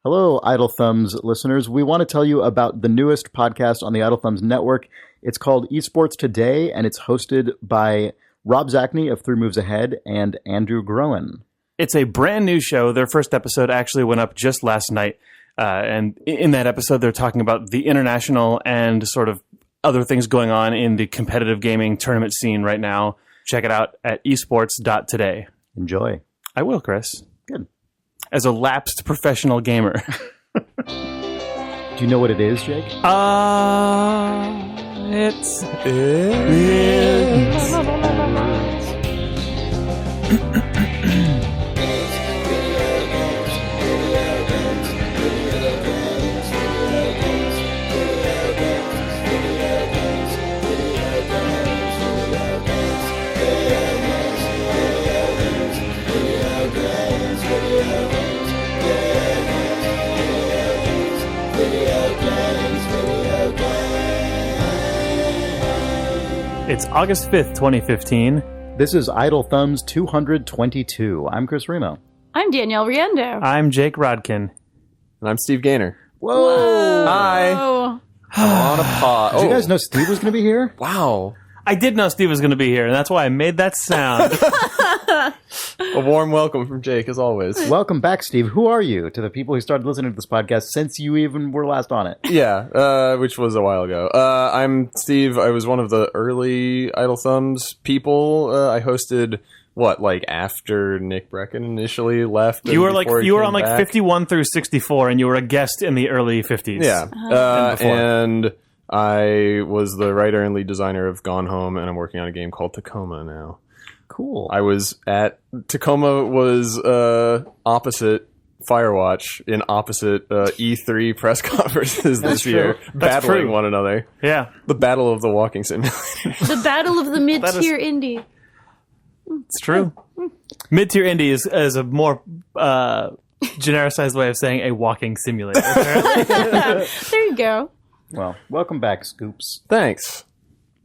Hello, Idle Thumbs listeners. We want to tell you about the newest podcast on the Idle Thumbs network. It's called Esports Today, and it's hosted by Rob Zachney of 3 Moves Ahead and Andrew Groen. It's a brand new show. Their first episode actually went up just last night. And in that episode, they're talking about the international and sort of other things going on in the competitive gaming tournament scene right now. Check it out at esports.today. Enjoy. I will, Chris. Good. As a lapsed professional gamer. Do you know what it is, Jake? It's It's August 5th, 2015. This is Idle Thumbs 222. I'm Chris Remo. I'm Danielle Riendo. I'm Jake Rodkin. And I'm Steve Gaynor. Whoa! Hi. I'm on a pod. Did you guys know Steve was going to be here? Wow. I did know Steve was going to be here, and that's why I made that sound. A warm welcome from Jake, as always. Welcome back, Steve. Who are you to the people who started listening to this podcast since you even were last on it? Yeah, which was a while ago. I'm Steve. I was one of the early Idle Thumbs people. I hosted, after Nick Breckon initially left? You were on 51 through 64, and you were a guest in the early 50s. Yeah. And I was the writer and lead designer of Gone Home, and I'm working on a game called Tacoma now. Cool. I was at Tacoma was opposite Firewatch in opposite E3 press conferences this year, battling one another. Yeah, the battle of the walking simulator. The battle of the mid-tier indie. It's true. Mid-tier indie is a more genericized way of saying a walking simulator. There you go. Well, welcome back, Scoops. Thanks.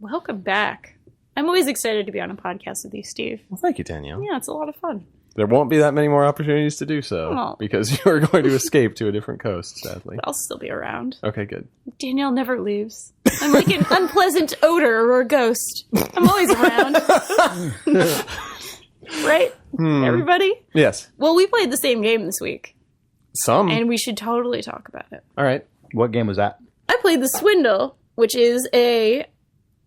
Welcome back. I'm always excited to be on a podcast with you, Steve. Well, thank you, Danielle. Yeah, it's a lot of fun. There won't be that many more opportunities to do so because you are going to escape to a different coast, sadly. I'll still be around. Okay, good. Danielle never leaves. I'm like an unpleasant odor or a ghost. I'm always around. Right? Everybody? Yes. Well, we played the same game this week. And we should totally talk about it. All right. What game was that? I played the Swindle, which is a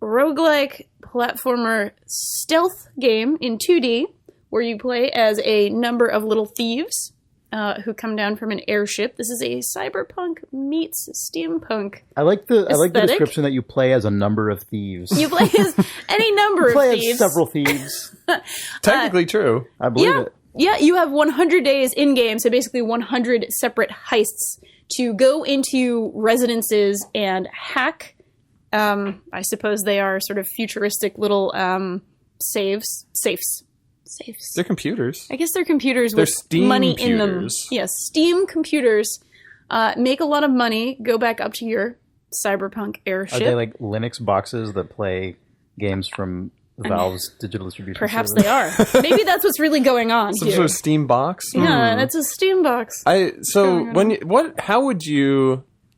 roguelike platformer stealth game in 2D where you play as a number of little thieves who come down from an airship. This is a cyberpunk meets steampunk. I like the description that you play as a number of thieves. You play as any number of play thieves. As several thieves. Technically true. I believe it. Yeah, you have 100 days in game, so basically 100 separate heists to go into residences and hack. I suppose they are sort of futuristic little safes. They're computers. I guess they're computers they're with Steam money computers. in them. Yes, Steam computers make a lot of money, go back up to your cyberpunk airship. Are they like Linux boxes that play games from Valve's digital distribution Perhaps service? they are. Maybe that's what's really going on Some here. sort of Steam box? Yeah, that's a Steam box.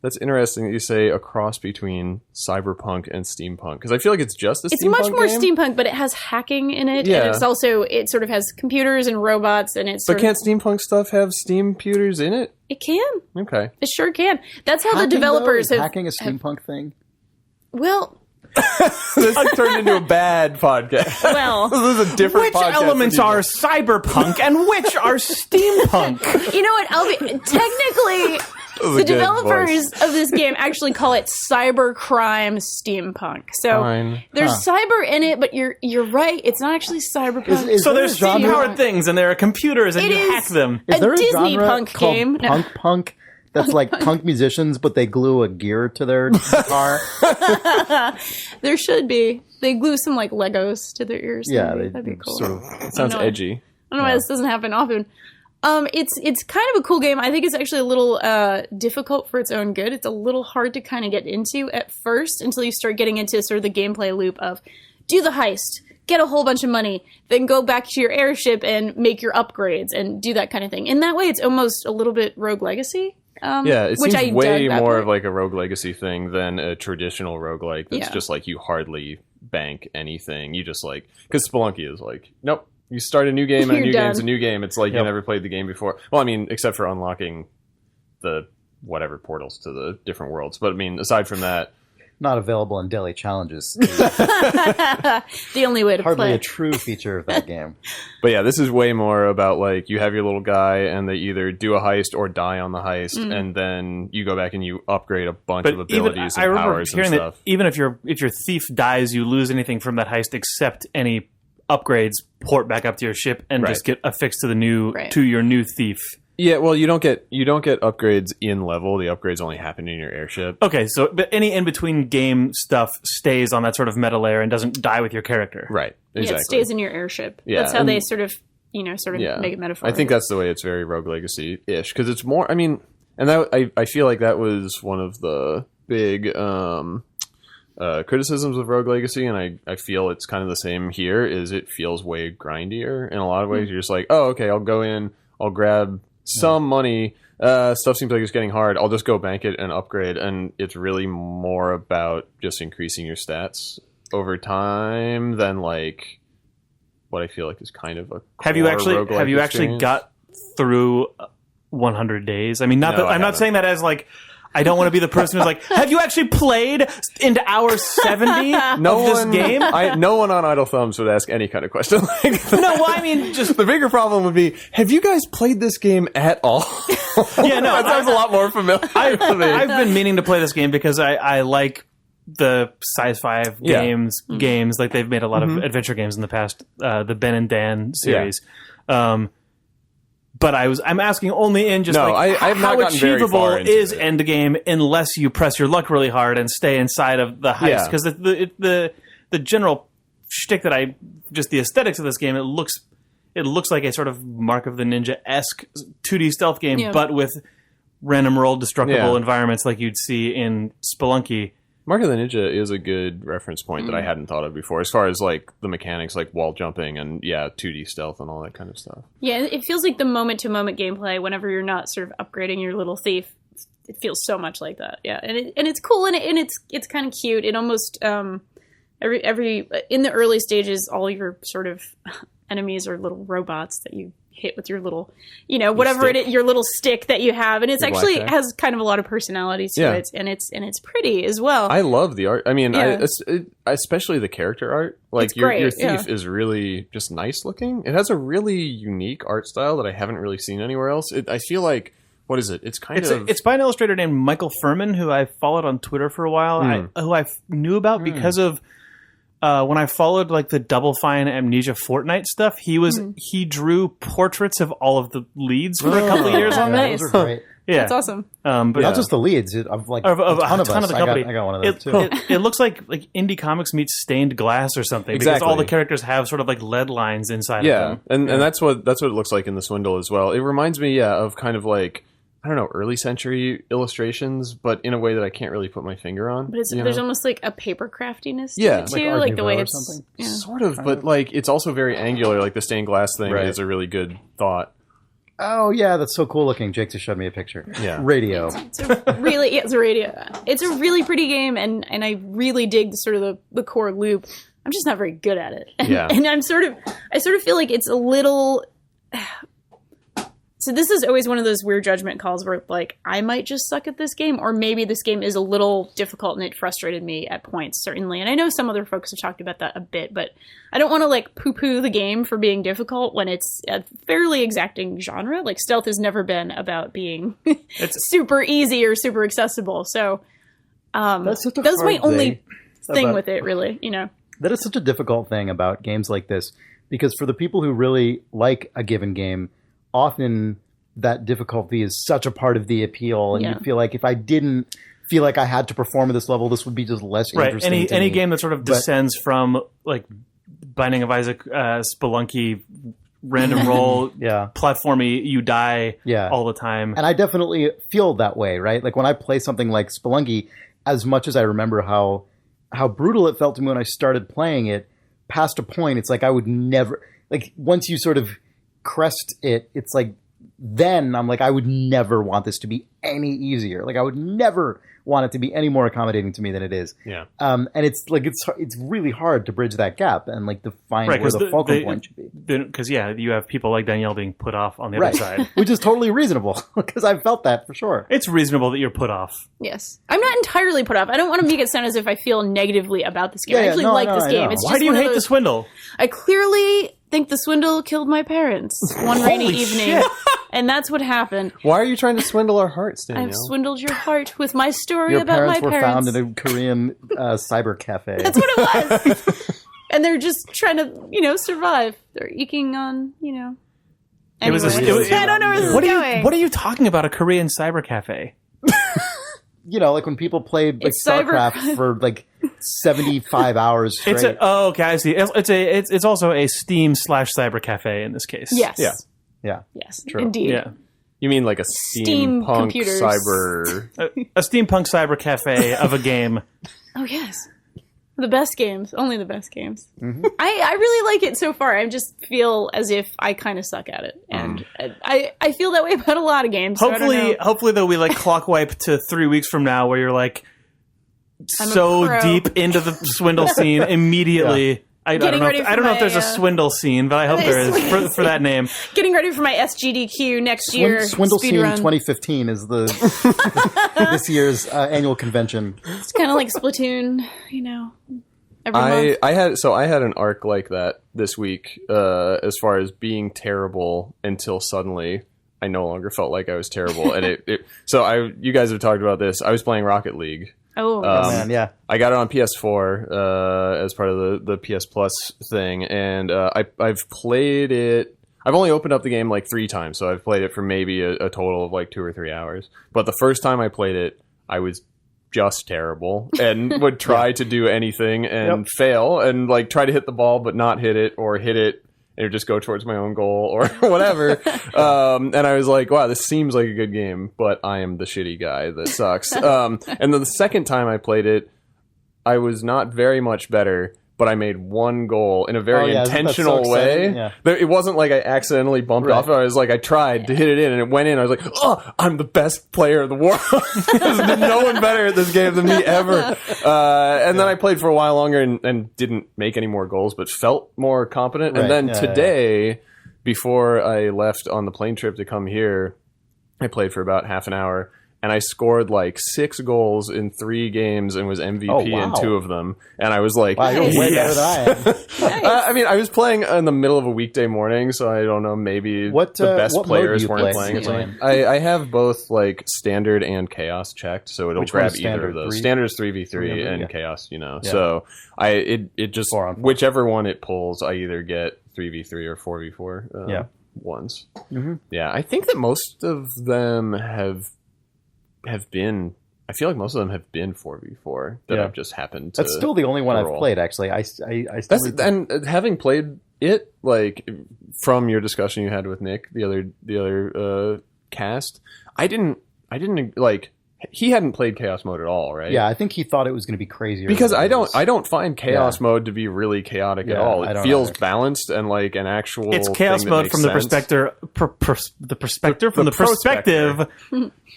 That's interesting that you say a cross between cyberpunk and steampunk, because I feel like it's just a steampunk It's much more game. steampunk, but it has hacking in it, Yeah. and it sort of has computers and robots, and it's But can't steampunk stuff have steam computers in it? It can. Okay. It sure can. That's how Hacking, the developers though? Is have... hacking a steampunk thing? Well... This turned into a bad podcast. Well... This is a different Which podcast. elements are cyberpunk and which are steampunk? You know what? Technically... The developers of this game actually call it cybercrime steampunk. So there's cyber in it, but you're right. It's not actually cyberpunk. So there's steam-powered things, and there are computers, and you hack them. Is there a Disney genre punk called game? punk that's like punk musicians, but they glue a gear to their guitar? There should be. They glue some like Legos to their ears. Yeah, that'd be cool. sort of. It sounds edgy. I don't know why this doesn't happen often. It's kind of a cool game. I think it's actually a little difficult for its own good. It's a little hard to kind of get into at first until you start getting into sort of the gameplay loop of do the heist, get a whole bunch of money, then go back to your airship and make your upgrades and do that kind of thing. In that way, it's almost a little bit Rogue Legacy. It which seems I way dug that more part. of like a rogue legacy thing than a traditional roguelike that's Yeah. just like you hardly bank anything. You just like, because Spelunky is like, nope, you start a new game and a You're new game's a done. new game. It's like Yep. you never played the game before. Well, I mean, except for unlocking the whatever portals to the different worlds. But I mean, aside from that, Not available in daily challenges. The only way to Hardly play. a true feature of that game. but yeah, this is way more about like you have your little guy and they either do a heist or die on the heist, and then you go back and you upgrade a bunch of abilities I and remember powers and hearing that stuff. even if your thief dies, you lose anything from that heist except any upgrades port back up to your ship and Right. just get affixed to the new Right. to your new thief. Yeah, well, you don't get upgrades in level. The upgrades only happen in your airship. Okay, so but any in between game stuff stays on that sort of meta layer and doesn't die with your character. Right. Exactly. Yeah, it stays in your airship. Yeah, That's how and- they sort of make it metaphor. I think that's the way it's very Rogue Legacy-ish, because it's more, I mean, and that I feel like that was one of the big criticisms of Rogue Legacy, and I feel it's kind of the same here, is it feels way grindier in a lot of ways. You're just like, oh, okay, I'll go in, I'll grab some money, stuff seems like it's getting hard, I'll just go bank it and upgrade, and it's really more about just increasing your stats over time than like what I feel like is kind of a Have you core actually roguelike experience. got through 100 days? I mean, not No, that I I'm not haven't. saying that as like I don't want to be the person who's like, have you actually played into hour 70 No of this one, game? no one on Idle Thumbs would ask any kind of question like that. No, well, I mean, just The bigger problem would be, have you guys played this game at all? Yeah, no, that sounds a lot more familiar. I've to me. been meaning to play this game because I like the Sci-Fi Yeah. games. Like they've made a lot of adventure games in the past, the Ben and Dan series. But I'm asking only in just No, like I have not how gotten very achievable far into is it. endgame unless you press your luck really hard and stay inside of the heist. Yeah. Because the general shtick that just the aesthetics of this game, it looks like a sort of Mark of the Ninja-esque 2D stealth game, Yeah. but with random roll destructible Yeah. environments like you'd see in Spelunky. Mark of the Ninja is a good reference point that I hadn't thought of before, as far as like the mechanics, like wall jumping and 2D stealth and all that kind of stuff. Yeah, it feels like the moment-to-moment gameplay. Whenever you're not sort of upgrading your little thief, it feels so much like that. Yeah, and it's cool and it's kind of cute. It almost every in the early stages, all your sort of enemies are little robots that you hit with your little, whatever stick. your little stick that you have, and it's Your actually blackjack. has kind of a lot of personality to Yeah. it, and it's pretty as well. I love the art. I mean, Yeah. especially the character art. Like It's your great, thief yeah. is really just nice looking. It has a really unique art style that I haven't really seen anywhere else. I feel like, what is it? It's kind of It's by an illustrator named Michael Furman, who I followed on Twitter for a while, who I knew about because of when I followed like the Double Fine Amnesia Fortnite stuff. He drew portraits of all of the leads for a couple of years on that. Nice. Those are great. Yeah, That's awesome. But Not just the leads, of like of a ton of of us. the I company. got one of those too. It looks like Indie Comics meets Stained Glass or something because Exactly. all the characters have sort of like lead lines inside of yeah, them. and that's what it looks like in the Swindle as well. It reminds me, of kind of like, I don't know, early century illustrations, but in a way that I can't really put my finger on. But there's almost like a paper craftiness to Yeah. it Like too, Art like the way Nouveau or it's something? yeah. Sort of, but like it's also very angular. Like the stained glass thing Right. is a really good thought. Oh yeah, that's so cool looking. Jake just showed me a picture. Yeah. Radio. It's a really it's a radio. It's a really pretty game, and I really dig the core loop. I'm just not very good at it. Yeah. And I sort of feel like it's a little. So this is always one of those weird judgment calls where like I might just suck at this game, or maybe this game is a little difficult and it frustrated me at points, certainly. And I know some other folks have talked about that a bit, but I don't want to like poo-poo the game for being difficult when it's a fairly exacting genre. Like stealth has never been about being super easy or super accessible. So That's such a that's my hard only thing about- with it, really. That is such a difficult thing about games like this, because for the people who really like a given game, often that difficulty is such a part of the appeal, and Yeah. you feel like if I didn't feel like I had to perform at this level, this would be just less Right. interesting. to Any me. game that sort of descends from like Binding of Isaac, Spelunky, random roll, Yeah. platformy, you die Yeah. all the time. And I definitely feel that way, right? Like when I play something like Spelunky, as much as I remember how brutal it felt to me when I started playing it, past a point, it's like I would never, like once you sort of crest it, it's like then I'm like, I would never want this to be any easier. Like I would never want it to be any more accommodating to me than it is. Yeah. And it's like it's really hard to bridge that gap and like define where the fulcrum point should be. Because you have people like Danielle being put off on the other side, which is totally reasonable because I've felt that for sure. It's reasonable that you're put off. Yes, I'm not entirely put off. I don't want to make it sound as if I feel negatively about this game. I actually like this game. It's Why do you hate the Swindle? I clearly think the Swindle killed my parents one rainy evening. And that's what happened. Why are you trying to swindle our hearts, Danielle? I've swindled your heart with my story your about my parents. Your parents were found in a Korean cyber cafe. That's what it was. And they're just trying to, survive. They're eking on, Anyway, I don't know where this is going. What are you talking about, a Korean cyber cafe? Like when people play like StarCraft for like 75 hours straight. Okay, I see. It's also a Steam/cyber cafe in this case. Yes. Yeah. Yes. True. Indeed. Yeah. You mean like a Steam steampunk computers. cyber... a steampunk cyber cafe of a game. Oh, yes. The best games. Only the best games. Mm-hmm. I really like it so far. I just feel as if I kind of suck at it. And I feel that way about a lot of games. Hopefully they'll be like clock wipe to 3 weeks from now where you're like so deep into the Swindle scene immediately. Yeah. I don't know if there's a Swindle scene, but I hope there is for that name. Getting ready for my SGDQ next year. Swindle scene 2015 is this year's annual convention. It's kind of like Splatoon, every month. I had an arc like that this week as far as being terrible until suddenly I no longer felt like I was terrible. And you guys have talked about this. I was playing Rocket League. Oh, man, yeah. I got it on PS4 as part of the PS Plus thing, and I've played it. I've only opened up the game like 3 times, so I've played it for maybe a total of like 2 or 3 hours. But the first time I played it, I was just terrible and would try to do anything and fail and like try to hit the ball but not hit it, or hit it and it would just go towards my own goal or whatever. And I was like, wow, this seems like a good game, but I am the shitty guy that sucks. And then the second time I played it, I was not very much better, but I made 1 goal in a very intentional way. Yeah. It wasn't like I accidentally bumped off it. I was like, I tried to hit it in and it went in. I was like, oh, I'm the best player in the world. There's no one better at this game than me ever. And then I played for a while longer and didn't make any more goals, but felt more competent. And then today, before I left on the plane trip to come here, I played for about half an hour. And I scored like 6 goals in 3 games and was MVP in 2 of them. And I was like, wow, you're way better than I am. I was playing in the middle of a weekday morning, so I don't know, maybe the best players weren't playing. I have both like standard and chaos checked, so it'll grab either of those. 3? Standard is 3v3 and chaos, So it just, whichever one it pulls, I either get 3v3 or 4v4 ones. Mm-hmm. Yeah, I think that most of them have been, I feel like most of them have been 4v4 that I've just happened to. That's still the only one I've played, actually. I still and having played it, like from your discussion you had with Nick the other cast, I didn't like, he hadn't played chaos mode at all, right? Yeah, I think he thought it was going to be crazier. Because I don't find chaos mode to be really chaotic at all. It feels balanced and like an actual. It's chaos mode from the perspective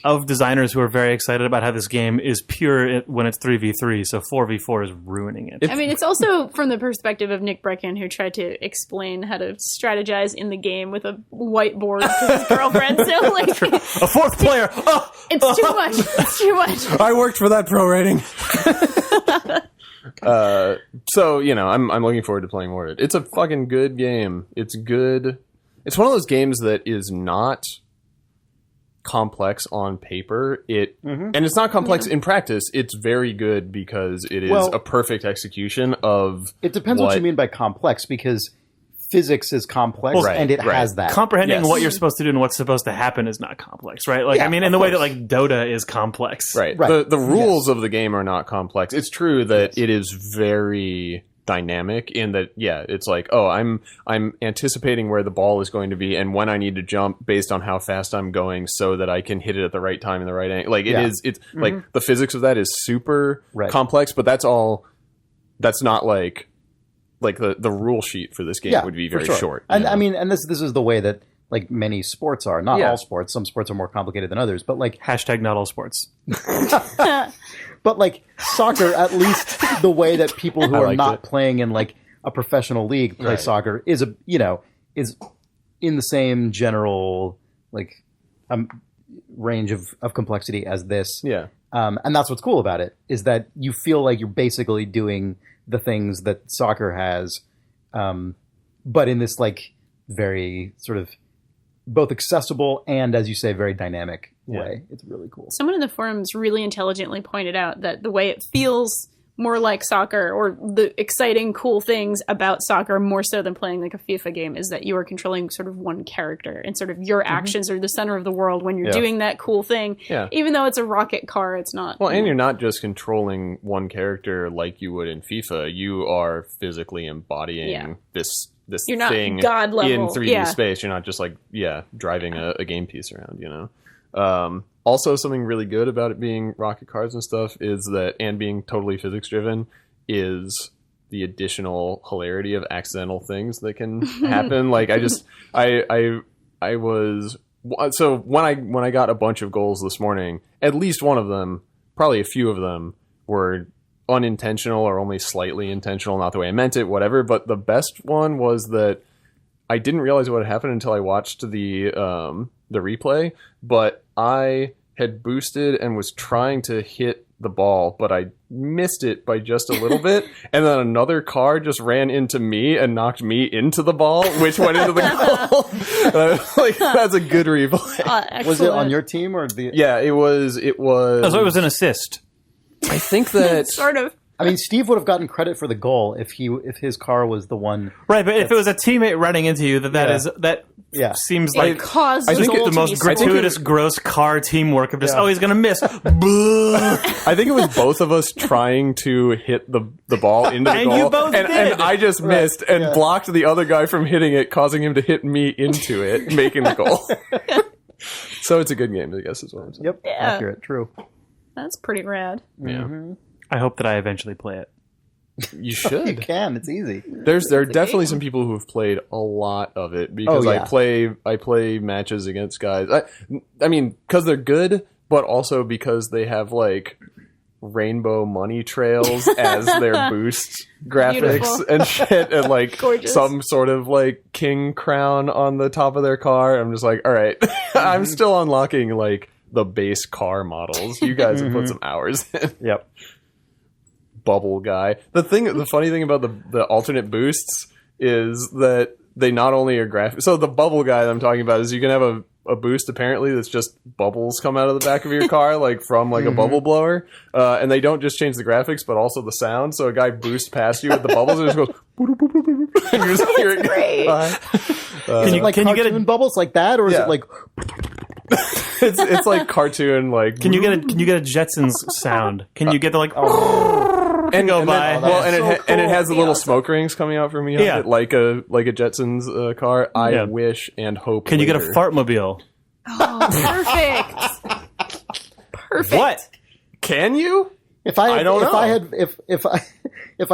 of designers who are very excited about how this game is pure when it's 3v3. So 4v4 is ruining it. I mean, it's also from the perspective of Nick Breckon, who tried to explain how to strategize in the game with a whiteboard to his girlfriend. So like a 4th player. It's too much. It's too much. I worked for that pro rating. So, I'm looking forward to playing more of it. It's a fucking good game. It's good. It's one of those games that is not complex on paper. And it's not complex in practice. It's very good because it is a perfect execution of. It depends what you mean by complex, because physics is complex, and it has that. Comprehending what you're supposed to do and what's supposed to happen is not complex, right? Like, I mean, in the way that like Dota is complex, right? The rules of the game are not complex. It's true that it is very dynamic in that, it's like, oh, I'm anticipating where the ball is going to be and when I need to jump based on how fast I'm going so that I can hit it at the right time in the right angle. Like it's like the physics of that is super complex, but that's not like the rule sheet for this game would be very short. And I mean, and this is the way that like many sports are. Not all sports. Some sports are more complicated than others. But like Hashtag not all sports. but like soccer, at least the way that people who are not playing in like a professional league play soccer is is in the same general like range of complexity as this. Yeah. And that's what's cool about it, is that you feel like you're basically doing the things that soccer has, but in this like very sort of both accessible and, as you say, very dynamic way. It's really cool. Someone in the forums really intelligently pointed out that the way it feels more like soccer, or the exciting, cool things about soccer more so than playing like a FIFA game, is that you are controlling sort of one character, and sort of your actions are the center of the world when you're doing that cool thing. Yeah. Even though it's a rocket car, it's not. Well, and you're not just controlling one character like you would in FIFA. You are physically embodying this you're not thing God level. in 3D space. You're not just like driving a game piece around, you know. Also, something really good about it being rocket cars and stuff is that, and being totally physics driven, is the additional hilarity of accidental things that can happen. Like I was so when I got a bunch of goals this morning, at least one of them, probably a few of them, were unintentional or only slightly intentional, not the way I meant it, whatever. But the best one was that I didn't realize what had happened until I watched the replay, but I had boosted and was trying to hit the ball, but I missed it by just a little bit, and then another car just ran into me and knocked me into the ball, which went into the goal. Like, that's a good replay. Was it on your team or the? Yeah, it was. Oh, so it was an assist. I think that sort of. I mean, Steve would have gotten credit for the goal if his car was the one. Right, but if it was a teammate running into you, that seems like I think the most gratuitous, gross car teamwork of just he's gonna miss. I think it was both of us trying to hit the ball into the and goal, you both did. And I just missed and blocked the other guy from hitting it, causing him to hit me into it, making the goal. So it's a good game, I guess, is what I'm saying. Yep, accurate, true. That's pretty rad. Yeah. Mm-hmm. I hope that I eventually play it. You should. You can. It's easy. There are definitely some people who have played a lot of it, because I play matches against guys. I mean, because they're good, but also because they have like rainbow money trails as their boost graphics and shit, and like some sort of like king crown on the top of their car. I'm just like, all right, I'm still unlocking like the base car models. You guys have put some hours in. Yep. Bubble guy. The funny thing about the alternate boosts is that they not only are graphic. So the bubble guy that I'm talking about is you can have a boost apparently that's just bubbles come out of the back of your car, like from like a bubble blower, and they don't just change the graphics but also the sound. So a guy boosts past you with the bubbles and just goes and you just hear it go by. Can you get it bubbles like that, or is it like? It's like cartoon like. Can you get a Jetsons sound? Can you get the like? And go by. And it has the little smoke rings coming out from behind it, like a Jetsons car. I wish and hope. Can you get a fart mobile? Oh, perfect. What? Can you? If I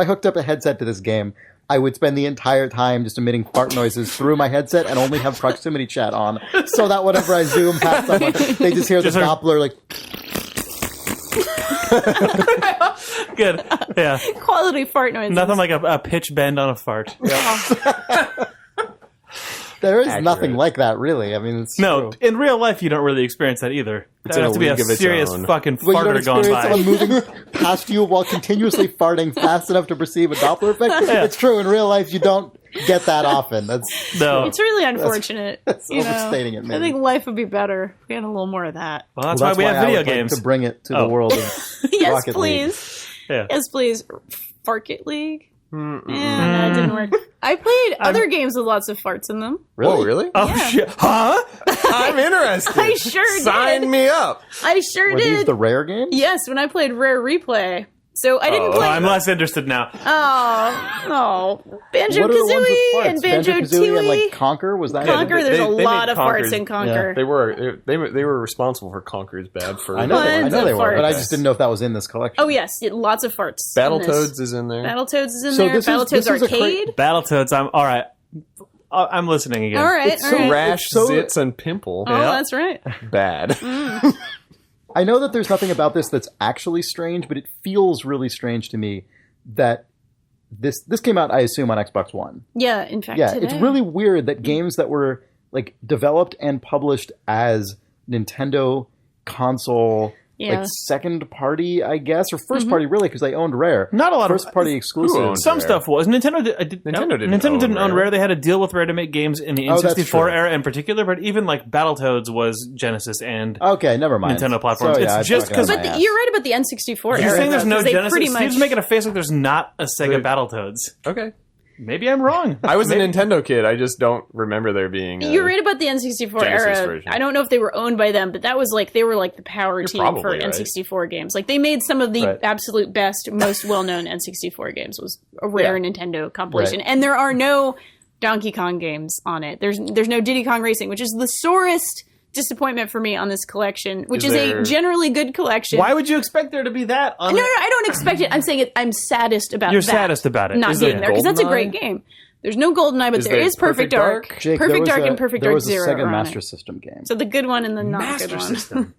hooked up a headset to this game, I would spend the entire time just emitting fart noises through my headset and only have proximity chat on, so that whenever I zoom past someone, they just hear the doppler like. Good. Yeah. Quality fart noises. Nothing like a pitch bend on a fart. Yeah. There is nothing like that, really. I mean, it's true. In real life, you don't really experience that either. It has to be a serious fucking farter going by. Someone moving past you while continuously farting fast enough to perceive a Doppler effect. Yeah. It's true. In real life, you don't get that often. It's really unfortunate. That's overstating it, maybe. I think life would be better if we had a little more of that. Well, that's why we have video games. Like to bring it to the world of yes, Rocket please. League. Yes, please. Farket League. Yeah, that didn't work. I played other games with lots of farts in them. Really? Oh, really? Oh, shit. Huh? I'm interested. I sure did. Sign me up. I sure Were did. these the rare games? Yes, when I played Rare Replay. So I didn't play... I'm less interested now. Banjo-Kazooie and Banjo-Tooie. And like Conker, was that Conker, there's a lot of farts in Conker. Yeah. They were responsible for Conker's bad fur. I know they were, but I just didn't know if that was in this collection. Oh yes, lots of farts. Battletoads is in there. Battletoads is in there. Battletoads Arcade. Battletoads, I'm all right. I'm listening again. All right, all right. Rash, zits, and pimple. Oh, that's right. Bad. I know that there's nothing about this that's actually strange, but it feels really strange to me that this came out, I assume, on Xbox One. Yeah, in fact, Yeah, today. it's really weird that games that were like developed and published as Nintendo console, like second party, I guess, or first party, really, because they owned Rare. Not a lot first of party exclusives. Some Rare? stuff was Nintendo. Nintendo didn't own Rare. They had a deal with Rare to make games in the that's N64 true. era in particular. But even like Battletoads was Genesis and Okay, never mind. Nintendo platforms. So, yeah, It's just because But you're right about the N64 you're era. saying there's no because they Genesis. pretty much- Steve's making a face like there's not a Sega Battletoads. Okay. Maybe I'm wrong. I was a Nintendo kid. I just don't remember there being. You're right about the N64 Genesis era. version. I don't know if they were owned by them, but that was like they were like the power team for probably right. N64 games. Like they made some of the absolute best, most well-known N64 games. Was a Rare Nintendo compilation, and there are no Donkey Kong games on it. There's no Diddy Kong Racing, which is the sorest disappointment for me on this collection, which is a generally good collection. Why would you expect there to be that? No, I don't expect it. I'm saying it. I'm saddest about. You're that saddest about it. not Is being there there because that's a great GoldenEye? game. There's no GoldenEye, but there there is Perfect Dark. Jake, Perfect Dark and Perfect Dark Zero. There was a Sega are on Master it. System game. So the good one and the not good one. System.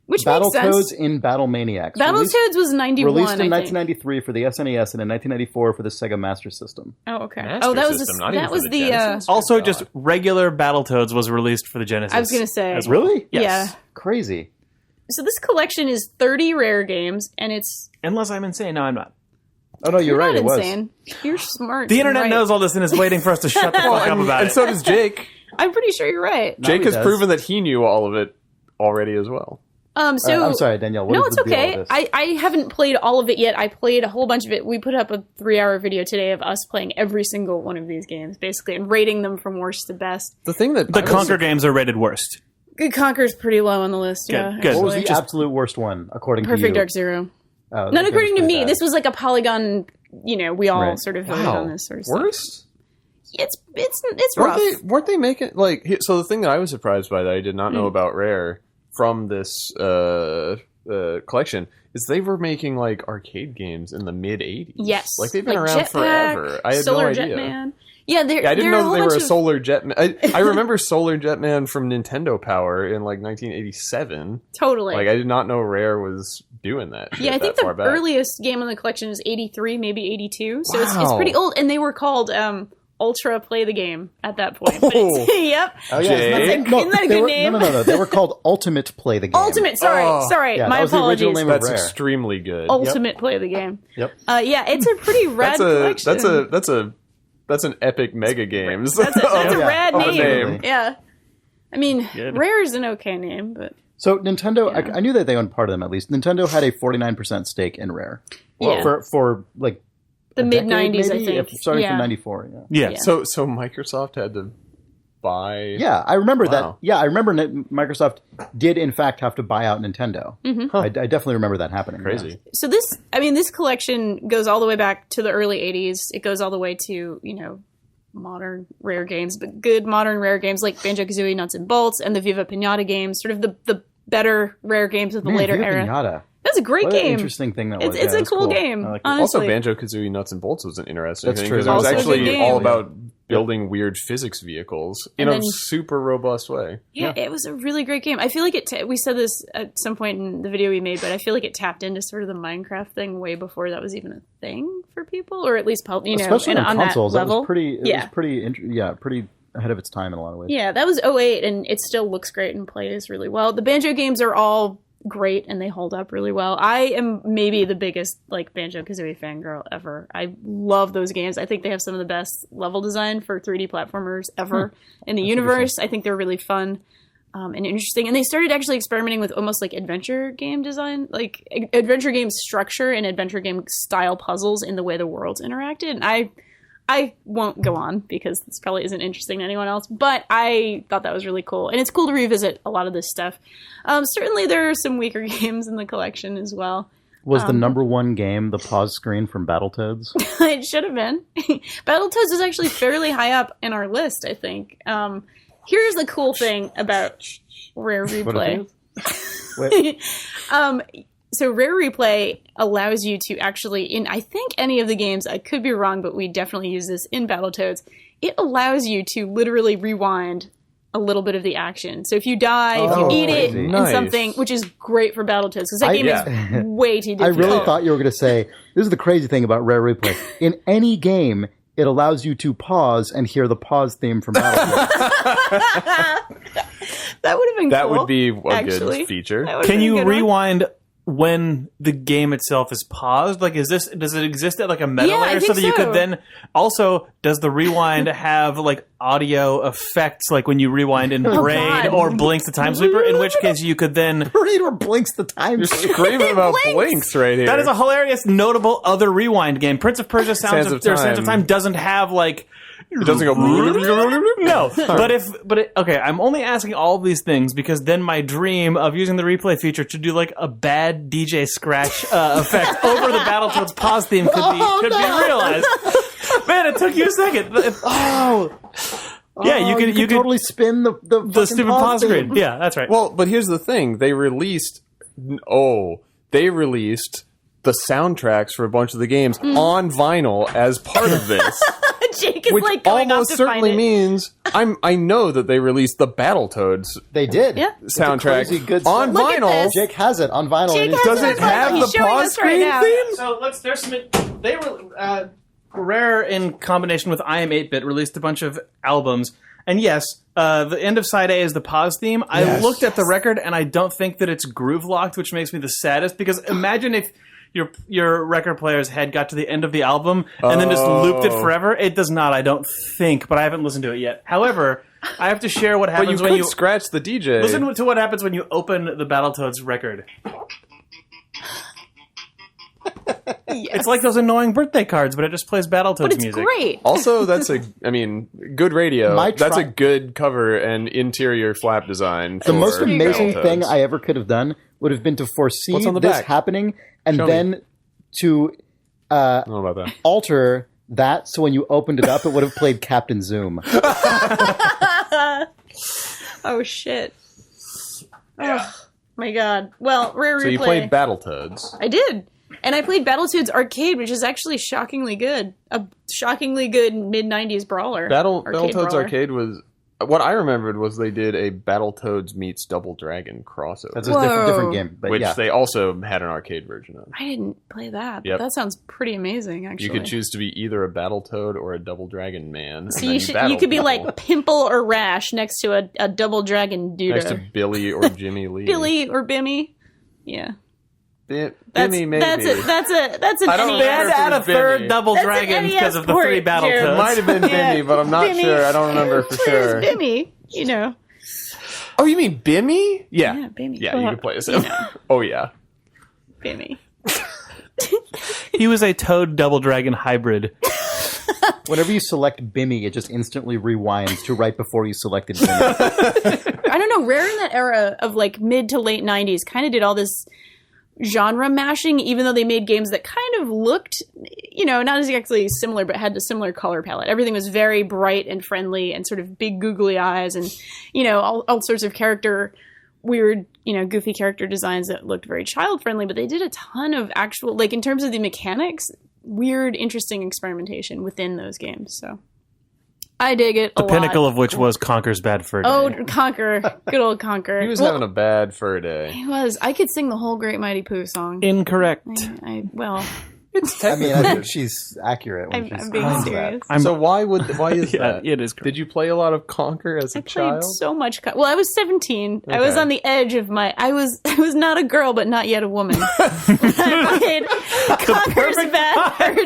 Which makes Battletoads sense. in Battle Maniacs. Battletoads was 91, Released in I think. 1993 for the SNES and in 1994 for the Sega Master System. Oh, okay. Master That was System, not even that for was the the. Genesis. Also, just regular Battletoads was released for the Genesis. I was gonna say. as well. Really? Yes. Yeah. Crazy. So this collection is 30 Rare games, and it's Unless I'm insane. No, I'm not. Oh, no, you're right. not It was. insane. You're smart. The and internet right. knows all this and is waiting for us to shut the fuck up about and it. so does Jake. I'm pretty sure you're right. Jake he has does. proven that he knew all of it already as well. So I'm sorry, Danielle. What no, is it's the deal okay. with this? I haven't played all of it yet. I played a whole bunch of it. We put up a 3-hour video today of us playing every single one of these games, basically, and rating them from worst to best. The thing that The Conker games are rated worst. Good Conker's pretty low on the list. Yeah, good. What was actually. the absolute worst one, according to you? Perfect Dark Zero. Oh, Not that according to was me. pretty bad. This was like a Polygon. We all Right. sort of voted on this sort of stuff. worse. It's rough. Weren't they making like? So the thing that I was surprised by that I did not know about Rare from this collection is they were making like arcade games in the mid '80s. Yes, like they've been like around Jetpack, forever. I had Solar no idea. Jetman. Yeah, Yeah, I didn't know that they were a solar. Solar Jetman. I remember Solar Jetman from Nintendo Power in like 1987. Totally. Like I did not know Rare was doing that. Yeah, I shit think that the far back. earliest game on the collection is 83, maybe 82. So it's Wow. pretty old. And they were called Ultra Play the Game at that point. But Oh. yep. Oh, yeah, Jake. isn't Isn't that a they good were, name? No. They were called Ultimate Play the Game. Ultimate. Sorry. Oh. Sorry. Yeah, My that was the original apologies. name of That's Rare. extremely good. Ultimate Play the Game. Yep. Yeah, it's a pretty rad collection. That's an epic mega games. That's a yeah. rad Oh, name. name. Yeah. I mean, Good. Rare is an okay name, but So Nintendo, I knew that they owned part of them at least. Nintendo had a 49% stake in Rare. yeah. For like The a mid decade, 90s, I maybe? think. Starting Yeah. from 94, yeah. Yeah. So Microsoft had to buy. Yeah, I remember that. Wow. Yeah, I remember Microsoft did in fact have to buy out Nintendo. Mm-hmm. I definitely remember that happening. Crazy. So this collection goes all the way back to the early 80s. It goes all the way to, modern Rare games, but good modern Rare games like Banjo-Kazooie, Nuts and Bolts, and the Viva Pinata games, sort of the better Rare games of the Man, later Viva era. Pinata. That's a great What an game. interesting thing that was. It's Yeah, a that's cool game, I like it. honestly. Also, Banjo-Kazooie Nuts and Bolts was an interesting That's thing true. because it was Also a good actually game. all about building weird physics vehicles in And a then- super robust way. Yeah, it was a really great game. I feel like we said this at some point in the video we made, but I feel like it tapped into sort of the Minecraft thing way before that was even a thing for people, or at least Especially on on consoles, that that level. was pretty. It Yeah. was pretty ahead of its time in a lot of ways. Yeah, that was 08, and it still looks great and plays really well. The Banjo games are all great, and they hold up really well. I am maybe the biggest Banjo-Kazooie fangirl ever. I love those games. I think they have some of the best level design for 3D platformers ever in the universe. I think they're really fun and interesting. And they started actually experimenting with almost like adventure game design, like adventure game structure and adventure game style puzzles in the way the worlds interacted. And I won't go on because this probably isn't interesting to anyone else, but I thought that was really cool. And it's cool to revisit a lot of this stuff. Certainly there are some weaker games in the collection as well. Was the number one game the pause screen from Battletoads? It should have been. Battletoads is actually fairly high up in our list, I think. Here's the cool thing about Rare Replay. Wait, So Rare Replay allows you to actually, in I think any of the games, I could be wrong, but we definitely use this in Battletoads, it allows you to literally rewind a little bit of the action. So if you die, if you eat it and something, which is great for Battletoads, because that game is way too difficult. I really thought you were going to say, this is the crazy thing about Rare Replay. In any game, it allows you to pause and hear the pause theme from Battletoads. That would have been cool. That would be a good feature. Can you rewind when the game itself is paused? Like, does it exist at like a meta layer so that you could then also, does the rewind have like audio effects like when you rewind in Braid or Blinks the Time Sweeper, in which case you could then Braid or Blinks the Time Sweeper. You're screaming about Blinks right here. That is a hilarious, notable other rewind game. Prince of Persia Sands of Time doesn't have like, it doesn't go. No, okay. I'm only asking all these things because then my dream of using the replay feature to do like a bad DJ scratch effect over the Battletoads pause theme could be realized. Man, it took you a second. Yeah, you could totally spin the stupid pause screen. Yeah, that's right. Well, but here's the thing: they released the soundtracks for a bunch of the games on vinyl as part of this. Jake is which like going almost off to certainly find it. means I know that they released the Battletoads They did. Yeah. soundtrack good on Look at vinyl. this. Jake has it on vinyl. Jake and has Does it have He's the showing pause us right screen now. theme? So there's some. They were Rare in combination with I Am 8-Bit released a bunch of albums, and yes, the end of side A is the pause theme. I looked at the record, and I don't think that it's groove locked, which makes me the saddest. Because imagine if your record player's head got to the end of the album and then just looped it forever. It does not, I don't think, but I haven't listened to it yet. However, I have to share what happens when you scratch the DJ. Listen to what happens when you open the Battletoads record. Yes. It's like those annoying birthday cards, but it just plays Battletoads But it's music. great. Also, that's good radio. My That's a good cover and interior flap design. The most amazing Battletoads. thing I ever could have done would have been to foresee What's on the this back? happening and Show me. then to I don't know about that. alter that so when you opened it up, it would have played Captain Zoom. Oh, shit. Oh, my God. Well, Rare Replay. So you played Battletoads. I did. And I played Battletoads Arcade, which is actually shockingly good. A shockingly good mid-90s brawler. Battletoads Arcade was... What I remembered was they did a Battletoads meets Double Dragon crossover. That's a different game. But which yeah. they also had an arcade version of. I didn't play that. Yep. But that sounds pretty amazing, actually. You could choose to be either a Battletoad or a Double Dragon man. So you could be like Pimple or Rash next to a Double Dragon dude. next to Billy or Jimmy Lee. Billy or Bimmy. Yeah. Bimmy, maybe. That's an I don't NES. They had to add a third That's Double an Dragon NES because of the port, 3 Jared. Battletoads. It might have been Bimmy, but I'm not Bimmy. sure. I don't remember for Where's sure. Bimmy? You know. Oh, you mean Bimmy? Yeah. Yeah, Bimmy. Yeah, you can play as him. Oh, yeah. Bimmy. He was a Toad Double Dragon hybrid. Whenever you select Bimmy, it just instantly rewinds to right before you selected Bimmy. I don't know. Rare in that era of like mid to late 90s kind of did all this genre mashing, even though they made games that kind of looked, not exactly similar, but had a similar color palette. Everything was very bright and friendly and sort of big googly eyes and, all sorts of weird, goofy character designs that looked very child friendly, but they did a ton of actual, like in terms of the mechanics, weird, interesting experimentation within those games. So I dig it a lot. The pinnacle of which was Conker's Bad Fur Day. Oh, Conker. Good old Conker. He was having a bad fur day. He was. I could sing the whole Great Mighty Pooh song. Incorrect. I I think she's accurate. When I'm she's being saying serious. So why is Yeah, that? it is correct. Did you play a lot of Conker as a I played child? so much. Well, I was 17. I was Okay. on the edge of I was not a girl, but not yet a woman. I played Conker's Bad Fur Day.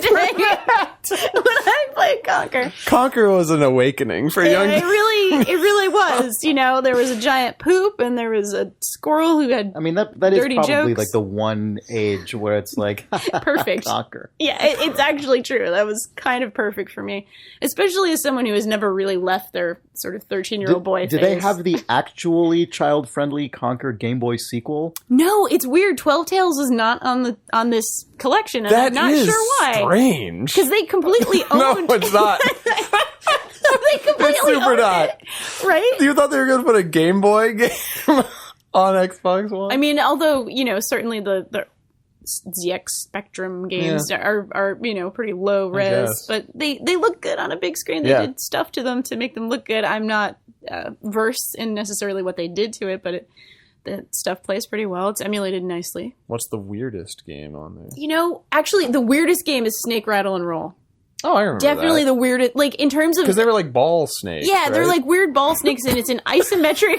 When I played Conker, Conker was an awakening for young. it really was. There was a giant poop, and there was a squirrel who had I mean, that is Dirty probably jokes. like the one age where it's like perfect. Conker. Yeah, it's actually true. That was kind of perfect for me, especially as someone who has never really left their sort of 13-year-old boy Did phase. they have the actually child-friendly Conker Game Boy sequel? No, it's weird. 12 Tales is not on this collection, and That I'm not is sure why. strange. Because they completely No, owned. it's not. They completely It's super owned not. it, right? You thought they were going to put a Game Boy game on Xbox One? I mean, although certainly the ZX Spectrum games are pretty low res, but they look good on a big screen. They did stuff to them to make them look good. I'm not versed in necessarily what they did to it, but the stuff plays pretty well. It's emulated nicely. What's the weirdest game on there? Actually, the weirdest game is Snake, Rattle, and Roll. Oh, I remember Definitely the weirdest, like, in terms of... Because they were like ball snakes, Yeah, they're like weird ball snakes, and it's an isometric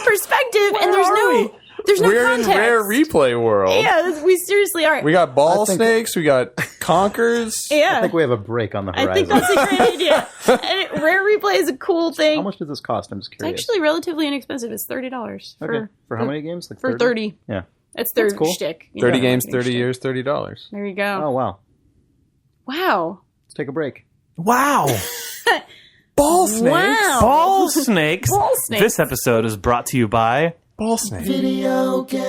perspective, and there's no We're context. in Rare Replay world. Yeah, we seriously are. We got ball snakes, we got conkers. Yeah. I think we have a break on the horizon. I think that's a great idea. And Rare Replay is a cool thing. How much does this cost? I'm just curious. It's actually relatively inexpensive. It's $30. Okay. For how many games? Like for 30. Yeah. That's their cool. shtick. 30 games, 30 years, $30. There you go. Oh, wow. Wow. Let's take a break. Wow. Ball snakes. Wow. Ball snakes. Ball snakes. This episode is brought to you by Ball snakes. Video game.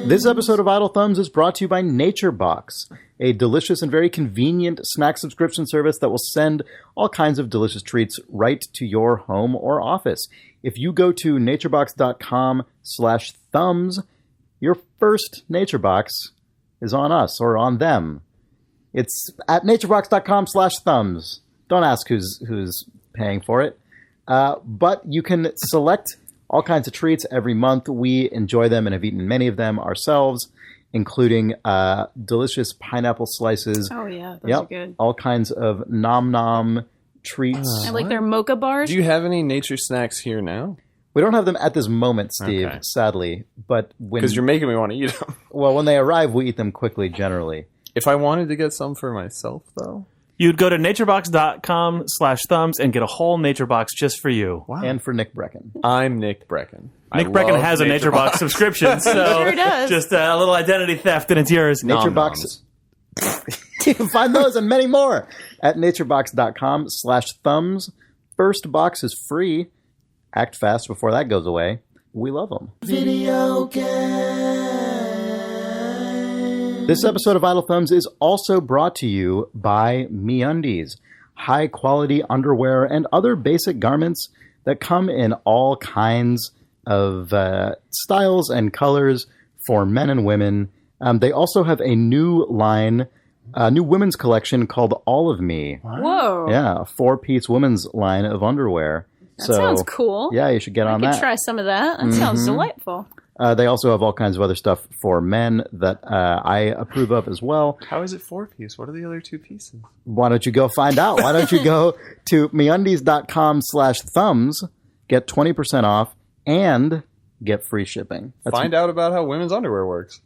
This episode of Idle Thumbs is brought to you by NatureBox, a delicious and very convenient snack subscription service that will send all kinds of delicious treats right to your home or office. If you go to naturebox.com/thumbs, your first NatureBox is on us or on them. It's at naturebox.com/thumbs. Don't ask who's paying for it. But you can select all kinds of treats every month. We enjoy them and have eaten many of them ourselves, including delicious pineapple slices. Oh, yeah. Those are good. All kinds of nom-nom treats. I like their mocha bars. Do you have any nature snacks here now? We don't have them at this moment, Steve, sadly. But because you're making me want to eat them. Well, when they arrive, we eat them quickly, generally. If I wanted to get some for myself, though? You'd go to naturebox.com/thumbs and get a whole nature box just for you. Wow. And for Nick Breckon. I'm Nick Breckon. Nick Breckon has a NatureBox subscription, so Sure does. just a little identity theft and it's yours. NatureBox. You can find those and many more at naturebox.com/thumbs. First box is free. Act fast before that goes away. We love them. Video game. This episode of Idle Thumbs is also brought to you by MeUndies, high-quality underwear and other basic garments that come in all kinds of styles and colors for men and women. They also have a new line, a new women's collection called All of Me. Whoa. Yeah, a 4-piece women's line of underwear. That sounds cool. Yeah, you should get on that. I could try some of that. That sounds delightful. They also have all kinds of other stuff for men that I approve of as well. How is it 4-piece? What are the other 2 pieces? Why don't you go find out? Why don't you go to MeUndies.com/thumbs, get 20% off, and get free shipping. Find out about how women's underwear works.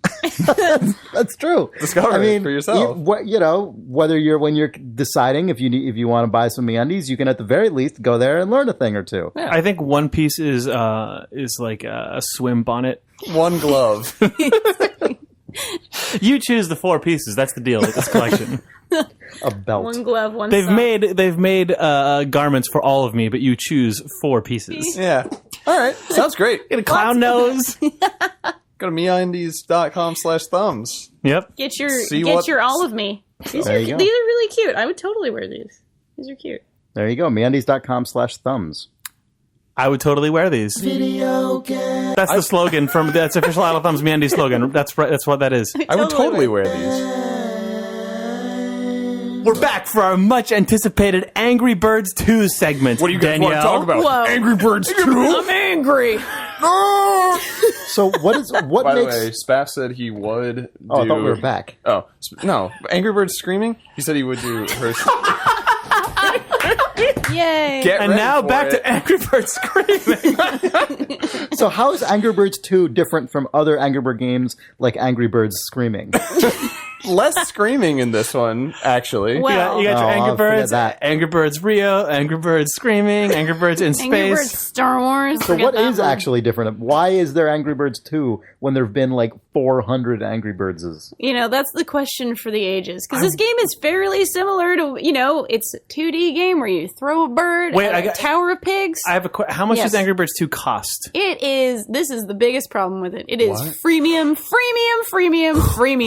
That's true. Discover it for yourself. Whether when you're deciding if you want to buy some MeUndies, you can at the very least go there and learn a thing or two. I think one piece is like a swim bonnet. One glove. You choose the 4 pieces. That's the deal with this collection. A belt. One glove, one They've sock. made garments for all of me, but you choose 4 pieces. Yeah. All right. Sounds great. Get a clown nose. Go to MeUndies.com/thumbs. Yep. Get your all of me. These are really cute. I would totally wear these. These are cute. There you go. MeUndies.com/thumbs. I would totally wear these. Video game. That's the slogan from that's official Idle Thumbs MeUndies slogan. That's right. That's what that is. I would totally wear these. We're back for our much anticipated Angry Birds 2 segment. What do you guys want to Danielle? talk about? Whoa. Angry Birds 2? I'm angry. So what By makes? the way, Spaff said he would do... Oh, I thought we were back. Oh, no. Angry Birds Screaming? He said he would do her... Yay. And now back to Angry Birds Screaming. So how is Angry Birds 2 different from other Angry Bird games like Angry Birds Screaming? Less screaming in this one, actually. Well, you got your Oh, Angry I'll forget Birds, that. Angry Birds Rio, Angry Birds Screaming, Angry Birds in Angry Birds Space. Star Wars. So what is actually different? Why is there Angry Birds 2 when there have been like 400 Angry Birdses? That's the question for the ages. Because this game is fairly similar to, it's a 2D game where you throw a bird at a tower of pigs. I have how much Yes. does Angry Birds 2 cost? This is the biggest problem with it. It is freemium.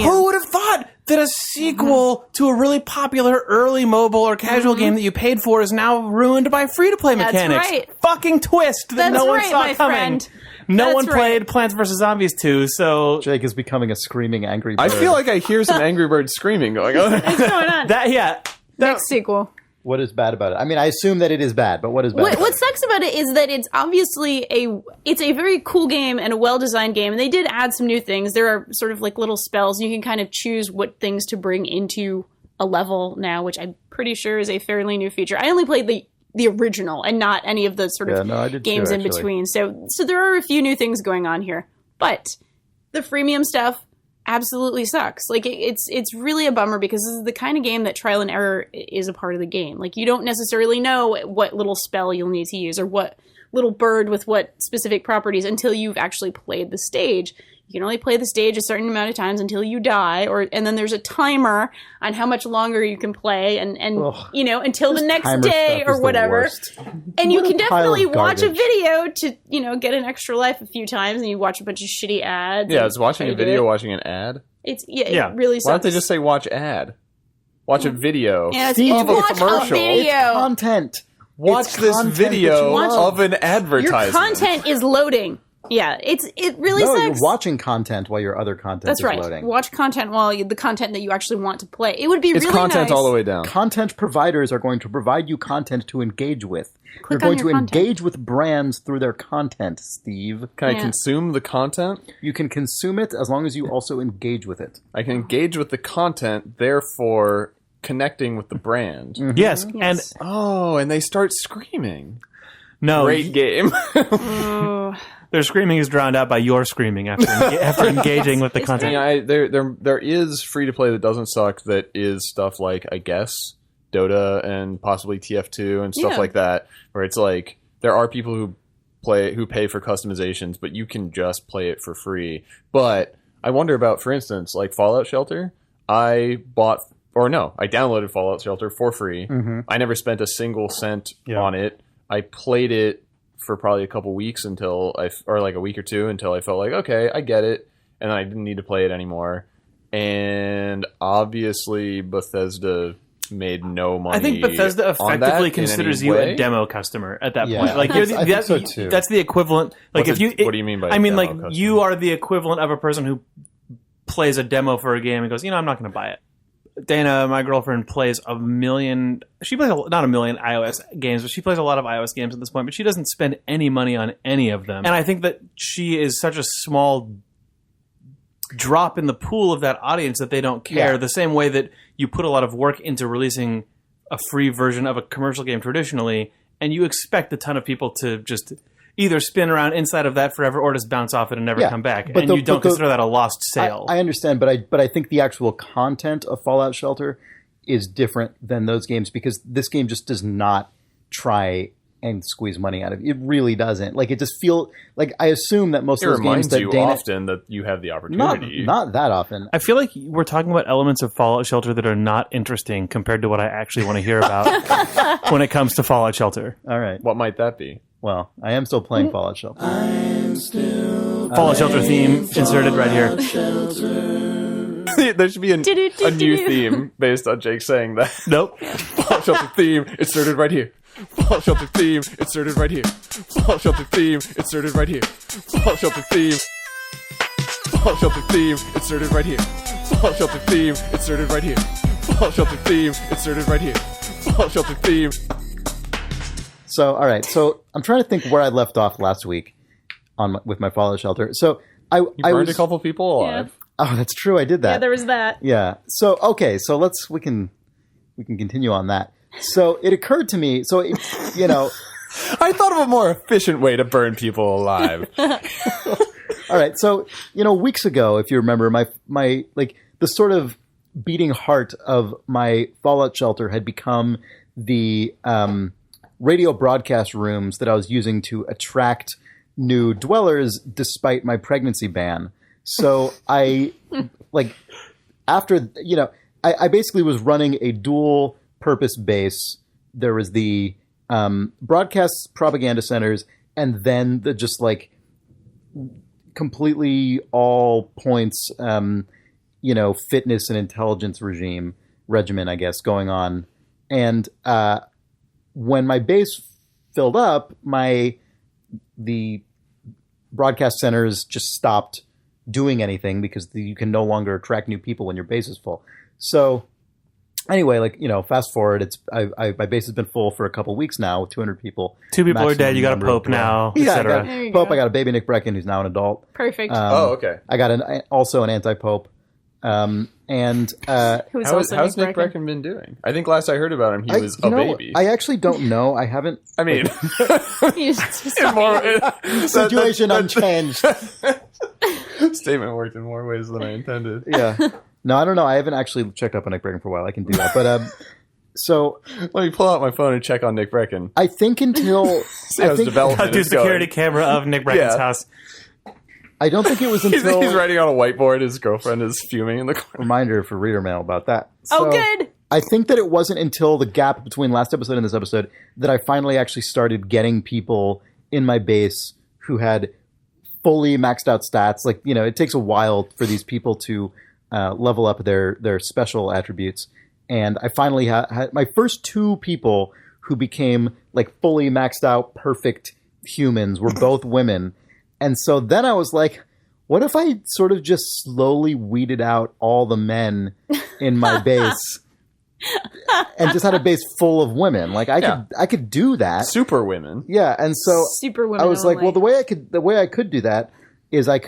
Who would have thought that a sequel to a really popular early mobile or casual game that you paid for is now ruined by free-to-play mechanics. That's right. Fucking twist that That's no one right, saw my coming. friend. No That's one right. played Plants vs. Zombies 2, so... Jake is becoming a screaming angry bird. I feel like I hear some Angry Bird screaming going on. What's going on? Next sequel. What is bad about it? I mean, I assume that it is bad, but what is bad about What it? sucks about it is that it's obviously it's a very cool game and a well-designed game, and they did add some new things. There are sort of like little spells. You can kind of choose what things to bring into a level now, which I'm pretty sure is a fairly new feature. I only played the original and not any of the sort of I did games too, in actually. between. So there are a few new things going on here, but the freemium stuff absolutely sucks. Like it's really a bummer because this is the kind of game that trial and error is a part of the game. Like you don't necessarily know what little spell you'll need to use or what little bird with what specific properties until you've actually played the stage. You can only play the stage a certain amount of times until you die, and then there's a timer on how much longer you can play, and you know, until the next Timer day stuff or is the whatever. worst. And you What can a pile definitely of watch a garbage. video to, you know, get an extra life a few times, and you watch a bunch of shitty ads. Yeah, and it's watching try a to do video, it. watching an ad. It Yeah. really sucks. Why don't they just say watch ad? Watch a video Yeah, it's of a watch a commercial. video. Content. Watch It's this content that you video love. of an Your advertisement. content is loading. Yeah, it really No, sucks. you're watching content while your other content That's is right. loading. Watch content while the content that you actually want to play. It would be It's really content nice. all the way down. Content providers are going to provide you content to engage with. Click You're on going to your content. engage with brands through their content, Steve. Can I Yeah. consume the content? You can consume it as long as you also engage with it. I can engage with the content, therefore connecting with the brand. Yes, and Yes. Oh, and they start screaming. no, Great game. Oh. their screaming is drowned out by your screaming after engaging with the content. Yeah, there is free to play that doesn't suck. That is stuff like, I guess, Dota and possibly TF2 and stuff Yeah. like that, where it's like there are people who pay for customizations, but you can just play it for free. But I wonder about, for instance, like Fallout Shelter. I downloaded Fallout Shelter for free. I never spent a single cent on it. I played it for probably a couple weeks or like a week or two until I felt like, okay, I get it. And I didn't need to play it anymore. And obviously Bethesda made no money. I think Bethesda on that effectively in considers any you way. a demo customer at that Yeah, point. Like I think so too. that's the equivalent. Like What if you, what do you mean by I mean, demo like customer? you are the equivalent of a person who plays a demo for a game and goes, you know, I'm not going to buy it. Dana, my girlfriend, plays not a million iOS games, but she plays a lot of iOS games at this point, but she doesn't spend any money on any of them. And I think that she is such a small drop in the pool of that audience that they don't care. Yeah. The same way that you put a lot of work into releasing a free version of a commercial game traditionally, and you expect a ton of people to just either spin around inside of that forever or just bounce off it and never Yeah, come back. but And you don't the- consider that a lost sale. I understand, but I think the actual content of Fallout Shelter is different than those games because this game just does not try and squeeze money out of it. It really doesn't. Like it just feel like I assume that most It of those games reminds that you Dana often that you have the opportunity. not that often. I feel like we're talking about elements of Fallout Shelter that are not interesting compared to what I actually want to hear about when it comes to Fallout Shelter. All right. What might that be? Well, I am still playing Fallout Shelter. Fallout Shelter theme inserted right here. There should be a new theme based on Jake saying that. Nope. Fallout Shelter theme inserted right here. Fallout Shelter theme inserted right here. Fallout Shelter theme inserted right here. Fallout Shelter theme. Fallout Shelter theme inserted right here. Fallout Shelter theme inserted right here. Fallout Shelter theme inserted right here. Fallout Shelter theme. So, all right. So, I'm trying to think where I left off last week with my Fallout Shelter. So, I Burned was a couple people alive. Oh, that's true. I did that. Yeah, there was that. Yeah. So okay. So we can continue on that. So it occurred to me. So you know. I thought of a more efficient way to burn people alive. All right. So weeks ago, if you remember, my like the sort of beating heart of my Fallout Shelter had become the radio broadcast rooms that I was using to attract new dwellers despite my pregnancy ban. So I I basically was running a dual purpose base. There was the broadcast propaganda centers and then the just like completely all points, fitness and intelligence regimen, I guess, going on. And when my base filled up, the broadcast centers just stopped doing anything because you can no longer attract new people when your base is full. So anyway, fast forward, my base has been full for a couple weeks now with 200 people. 2 people are dead. You got a pope now, yeah, etc. I got a baby Nick Breckon who's now an adult. Perfect. Okay. I got also an anti-pope. How's Nick Breckon been doing? I think last I heard about him, he was a baby. I actually don't know. I haven't. I mean, situation unchanged. Statement worked in more ways than I intended. Yeah. No, I don't know. I haven't actually checked up on Nick Breckon for a while. I can do that. But so let me pull out my phone and check on Nick Breckon. I think until development do security camera of Nick Breckon's house. I don't think it was until he's writing on a whiteboard. His girlfriend is fuming in the corner. Reminder for reader mail about that. So, good. I think that it wasn't until the gap between last episode and this episode that I finally actually started getting people in my base who had fully maxed out stats. It takes a while for these people to level up their special attributes. And I finally had my first 2 people who became fully maxed out perfect humans were both women. And so then I was like, what if I sort of just slowly weeded out all the men in my base and just had a base full of women? I could do that. Super women. Yeah, and so super women I was like, well, the way I could do that is I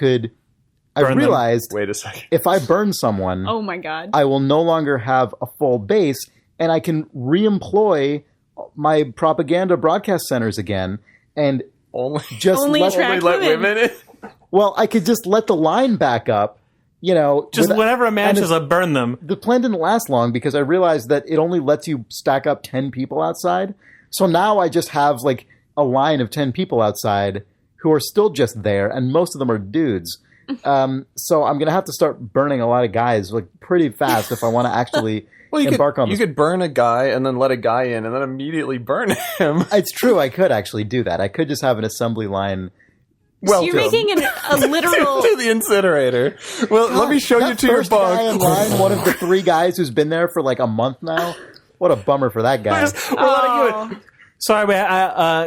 realized, wait a second, if I burn someone, oh my god, I will no longer have a full base, and I can reemploy my propaganda broadcast centers again, and only let women in. Well, I could just let the line back up, Just whenever a man shows up, burn them. The plan didn't last long because I realized that it only lets you stack up 10 people outside. So now I just have a line of 10 people outside who are still just there, and most of them are dudes. So I'm going to have to start burning a lot of guys pretty fast if I want to actually embark on this. You could burn a guy and then let a guy in and then immediately burn him. It's true. I could actually do that. I could just have an assembly line. So you're making a literal to the incinerator. Well, let me show you to your bunk. Guy in line, one of the 3 guys who's been there for a month now. What a bummer for that guy. Sorry,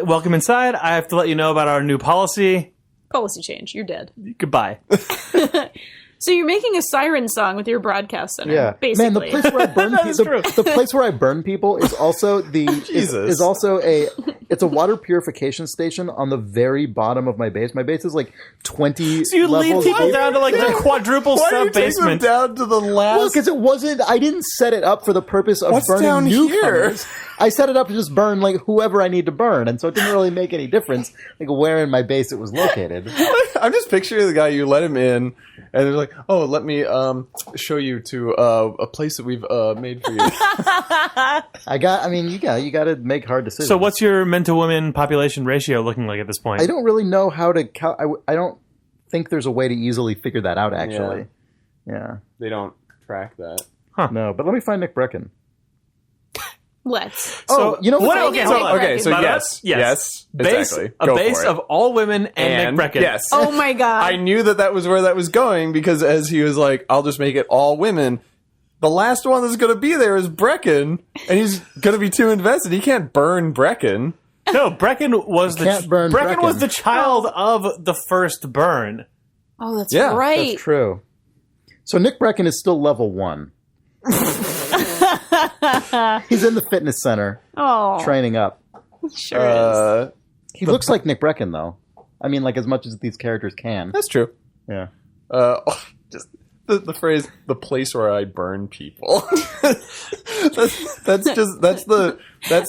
welcome inside. I have to let you know about our new policy. Policy change. You're dead. Goodbye. So you're making a siren song with your broadcast center. Yeah, basically. Man, the place where I burn the place where I burn people is also is also it's a water purification station on the very bottom of my base. My base is 20. So you lead people down to the quadruple sub basement. Down to the last. Well, because it wasn't. I didn't set it up for the purpose of burning newcomers. I set it up to just burn whoever I need to burn, and so it didn't really make any difference where in my base it was located. I'm just picturing the guy, you let him in, and they're like, "Oh, let me show you to a place that we've made for you." You got to make hard decisions. So, what's your men to women population ratio looking like at this point? I don't really know how to. I don't think there's a way to easily figure that out. Actually, yeah. They don't track that. Huh. No, but let me find Nick Breckon. Let's. So, yes, exactly. A base of all women and Nick Breckon. Yes. Oh my god. I knew that was where that was going because as he was like, I'll just make it all women. The last one that's going to be there is Breckon, and he's going to be too invested. He can't burn Breckon. No, Breckon was Breckon was the child of the first burn. Oh, that's right. That's true. So Nick Breckon is still level 1. He's in the fitness center, training up. Sure is. He looks like Nick Breckon, though. As much as these characters can. That's true. Yeah. Just the phrase "the place where I burn people." that's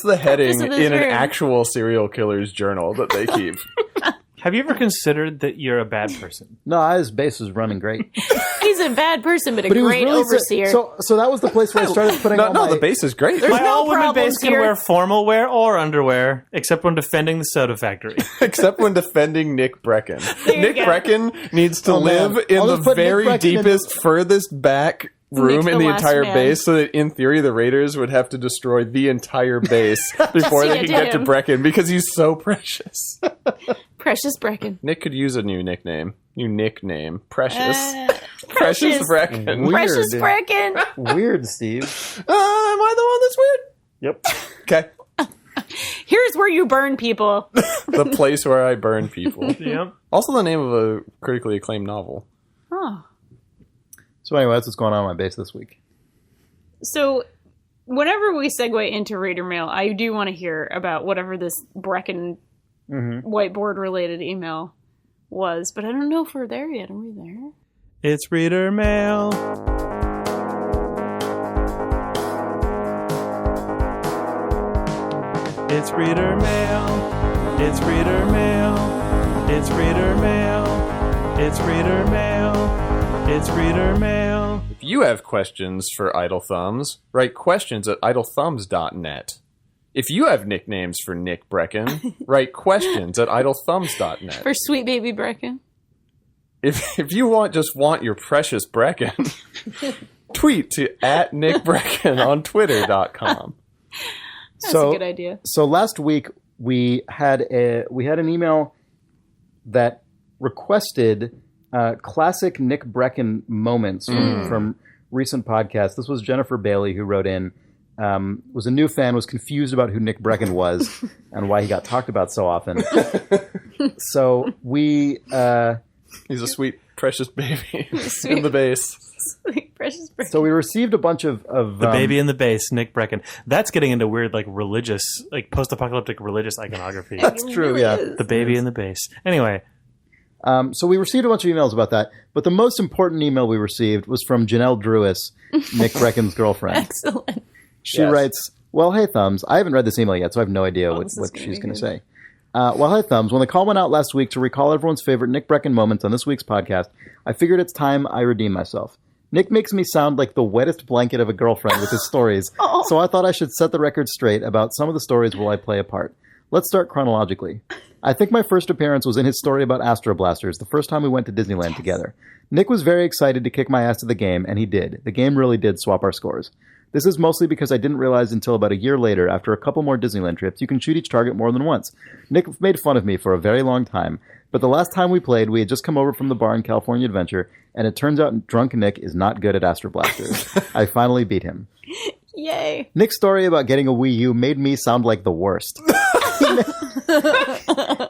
the heading in an actual serial killer's journal that they keep. Have you ever considered that you're a bad person? No, his base is running great. He's a bad person, but a great overseer. So that was the place where I started putting the base is great. There's My no all-women base can here. wear formal wear or underwear, except when defending the soda factory. Except when defending Nick Breckon. Nick Breckon needs to live in I'll the just put very Nick Breckon deepest, furthest back room in the last entire man. base so that in theory the raiders would have to destroy the entire base before they can get to him. Breckon because he's so precious. Precious Breckon. Nick could use a new nickname. New nickname. Precious. Precious Breckon. Weird. Precious Breckon. Weird, Steve. Am I the one that's weird? Yep. Okay. Here's where you burn people. The place where I burn people. Yep. Also the name of a critically acclaimed novel. Oh. So anyway, that's what's going on my base this week. So, whenever we segue into reader mail, I do want to hear about whatever this Breckon whiteboard-related email was, but I don't know if we're there yet. Are we there? It's reader mail. It's reader mail. It's reader mail. It's reader mail. It's reader mail. It's reader mail. If you have questions for Idle Thumbs, write questions at idlethumbs.net. If you have nicknames for Nick Breckon, write questions at idlethumbs.net. For sweet baby Breckon. If you want your precious Breckon, tweet to @NickBreckon on twitter.com. That's a good idea. So last week we had an email that requested classic Nick Breckon moments from recent podcasts. This was Jennifer Bailey who wrote in. Was a new fan, was confused about who Nick Breckon was and why he got talked about so often. So we... He's a sweet, precious baby in the base. Sweet, precious Breckon. So we received a bunch of The baby in the base, Nick Breckon. That's getting into weird, like, religious, like, post-apocalyptic religious iconography. That's true, yeah. The baby in the base. Anyway. So we received a bunch of emails about that, but the most important email we received was from Janelle Drewis, Nick Breckon's girlfriend. Excellent. She writes, well, hey, Thumbs. I haven't read this email yet, so I have no idea what she's going to say. Well, hey, Thumbs. When the call went out last week to recall everyone's favorite Nick Breckon moments on this week's podcast, I figured it's time I redeem myself. Nick makes me sound like the wettest blanket of a girlfriend with his stories, so I thought I should set the record straight about some of the stories while I play a part. Let's start chronologically. I think my first appearance was in his story about Astro Blasters, the first time we went to Disneyland together. Nick was very excited to kick my ass to the game, and he did. The game really did swap our scores. This is mostly because I didn't realize until about a year later, after a couple more Disneyland trips, you can shoot each target more than once. Nick made fun of me for a very long time, but the last time we played, we had just come over from the bar in California Adventure, and it turns out drunk Nick is not good at Astro Blasters. I finally beat him. Yay. Nick's story about getting a Wii U made me sound like the worst.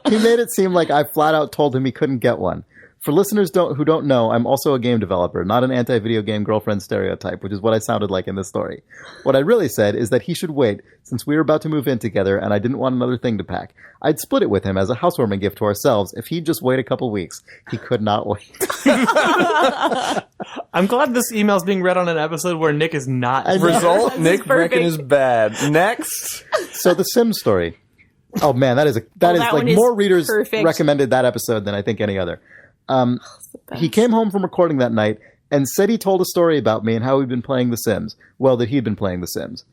He made it seem like I flat out told him he couldn't get one. For listeners who don't know, I'm also a game developer, not an anti-video game girlfriend stereotype, which is what I sounded like in this story. What I really said is that he should wait, since we were about to move in together and I didn't want another thing to pack. I'd split it with him as a housewarming gift to ourselves if he'd just wait a couple weeks. He could not wait. I'm glad this email is being read on an episode where Nick is not. Result, Nick Breckon is bad. Next. So the Sims story. Oh man, that is more readers recommended that episode than I think any other. He came home from recording that night and said he told a story about me and how he'd been playing The Sims. Well, that he'd been playing The Sims.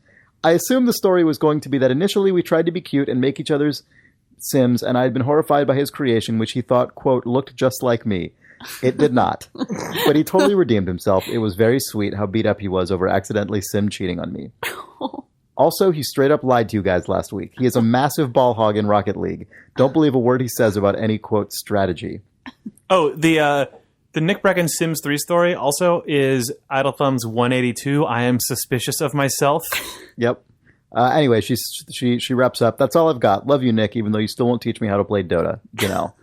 I assumed the story was going to be that initially we tried to be cute and make each other's Sims, and I had been horrified by his creation, which he thought, quote, looked just like me. It did not. But he totally redeemed himself. It was very sweet how beat up he was over accidentally Sim cheating on me. Also, he straight up lied to you guys last week. He is a massive ball hog in Rocket League. Don't believe a word he says about any, quote, strategy. Oh, the Nick Breckon Sims 3 story also is Idle Thumbs 182. I am suspicious of myself. Yep. Anyway, she wraps up. That's all I've got. Love you, Nick, even though you still won't teach me how to play Dota. Janelle.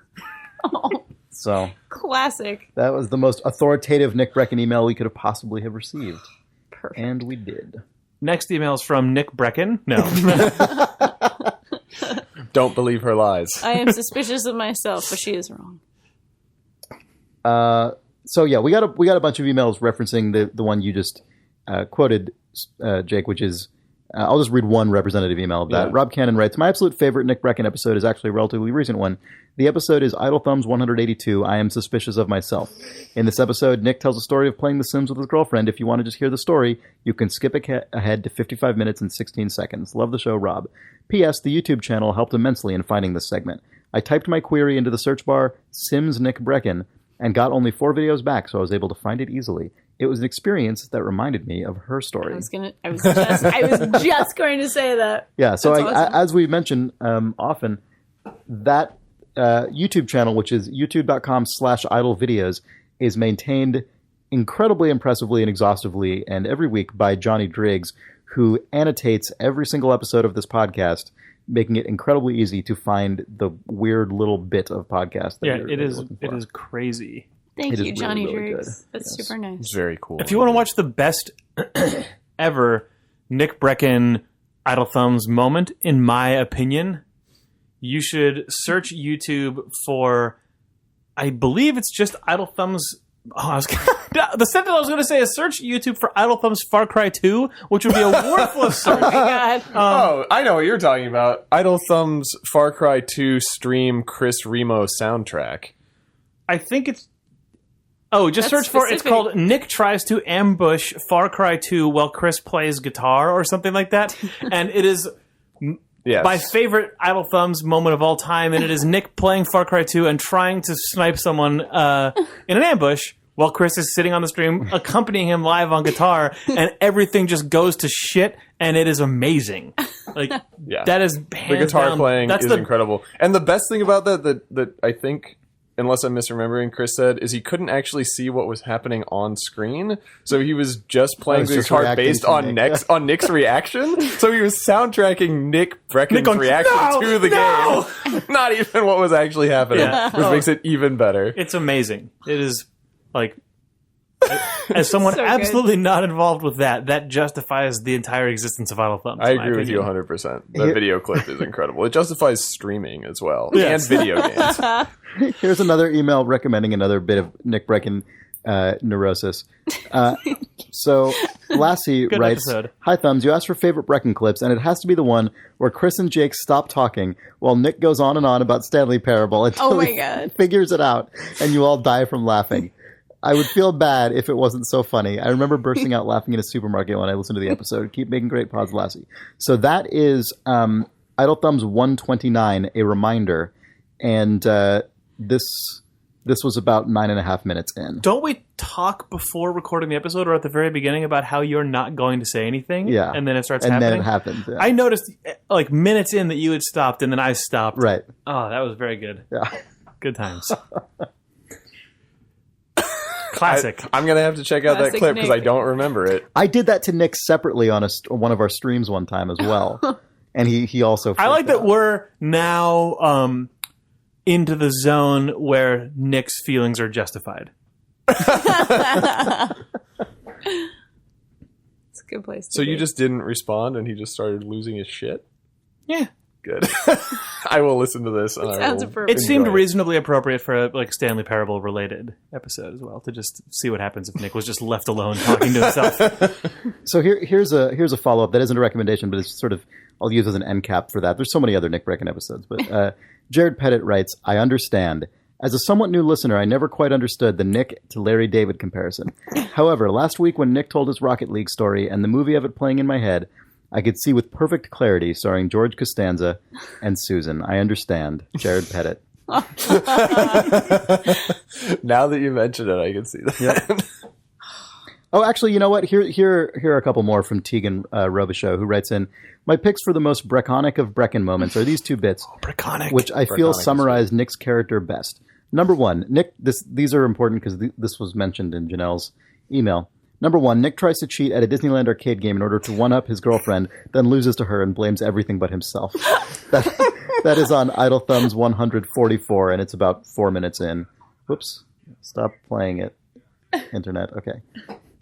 So Classic. that was the most authoritative Nick Breckon email we could have possibly have received. Perfect. And we did. Next email is from Nick Breckon. No. Don't believe her lies. I am suspicious of myself, but she is wrong. So yeah, we got a bunch of emails referencing the one you just quoted, Jake, which is I'll just read one representative email of that. Yeah. Rob Cannon writes, my absolute favorite Nick Breckon episode is actually a relatively recent one. The episode is Idle Thumbs 182, I am suspicious of myself. In this episode, Nick tells a story of playing The Sims with his girlfriend. If you want to just hear the story, you can skip ahead to 55 minutes and 16 seconds. Love the show, Rob. P.S. The YouTube channel helped immensely in finding this segment. I typed my query into the search bar, Sims Nick Breckon, and got only 4 videos back, so I was able to find it easily. It was an experience that reminded me of her story. I was just going to say that. Yeah, so That's awesome. as we mentioned often, that YouTube channel, which is youtube.com/idlevideos, is maintained incredibly impressively and exhaustively and every week by Johnny Driggs, who annotates every single episode of this podcast, making it incredibly easy to find the weird little bit of podcast that it is crazy. Thank It you, is Johnny really, really Driggs. good. That's Yes. super nice. It's very cool. If you want to watch the best ever Nick Breckon Idle Thumbs moment, in my opinion, you should search YouTube for, I believe it's just Idle Thumbs. The sentence I was going to say is search YouTube for Idle Thumbs Far Cry 2, which would be a worthless search. Oh my god. I know what you're talking about. Idle Thumbs Far Cry 2 stream Chris Remo soundtrack. I think it's... Oh, just That's search for specific. It's called Nick Tries to Ambush Far Cry 2 while Chris plays guitar or something like that. And it is Yes. my favorite Idle Thumbs moment of all time, and it is Nick playing Far Cry 2 and trying to snipe someone in an ambush while Chris is sitting on the stream accompanying him live on guitar, and everything just goes to shit, and it is amazing. Like, Yeah. that is The hands guitar down, playing that's is incredible. And the best thing about that I think, unless I'm misremembering, Chris said, is he couldn't actually see what was happening on screen. So he was just playing the just guitar reacting based to on Nick. on Nick's reaction. So he was soundtracking Nick Breckon's going, reaction "No, to the no!" game. Not even what was actually happening, Yeah. which makes it even better. It's amazing. It is, like... As someone So good. absolutely not involved with that justifies the entire existence of Idle Thumbs. I in my agree with you opinion. 100%. The video clip is incredible. It justifies streaming as well. Yes. And video games. Here's another email recommending another bit of Nick Breckon neurosis. So Lassie Good writes, episode. "Hi Thumbs, you asked for favorite Breckon clips, and it has to be the one where Chris and Jake stop talking while Nick goes on and on about Stanley Parable until Oh my he God. figures it out, and you all die from laughing. I would feel bad if it wasn't so funny. I remember bursting out laughing in a supermarket when I listened to the episode. Keep making great pods, Lassie." So that is Idle Thumbs 129, a reminder, and this was about 9.5 minutes in. Don't we talk before recording the episode or at the very beginning about how you're not going to say anything? Yeah. And then it starts And happening? then it happens. Yeah. I noticed like minutes in that you had stopped and then I stopped. Right. Oh, that was very good. Yeah. Good times. Classic. I'm going to have to check out that Classic clip because Nick. I don't remember it. I did that to Nick separately on one of our streams one time as well. And he also I like freaked that out. we're now into the zone where Nick's feelings are justified. It's a good place to So be. you just didn't respond and he just started losing his shit? Yeah. Good. I will listen to this. And I sounds will appropriate. It seemed enjoy reasonably appropriate for a like Stanley Parable related episode as well, to just see what happens if Nick was just left alone talking to himself. So here's a follow up that isn't a recommendation, but it's sort of I'll use as an end cap for that. There's so many other Nick Breckon episodes, but Jared Pettit writes, "I understand. As a somewhat new listener, I never quite understood the Nick to Larry David comparison. However, last week when Nick told his Rocket League story and the movie of it playing in my head, I could see with perfect clarity, starring George Costanza and Susan. I understand. Jared Pettit." Now that you mention it, I can see that. Oh, actually, you know what? Here are a couple more from Tegan Robichaud, who writes in, "My picks for the most Breckonic of Breckon moments are these two bits, Breckonic. which I feel Breckonic is summarize Nick's character best. Number one, Nick. These are important because this was mentioned in Janelle's email. Number one, Nick tries to cheat at a Disneyland arcade game in order to one-up his girlfriend, then loses to her and blames everything but himself. That is on Idle Thumbs 144, and it's about 4 minutes in. Whoops. Stop playing it. Internet. Okay.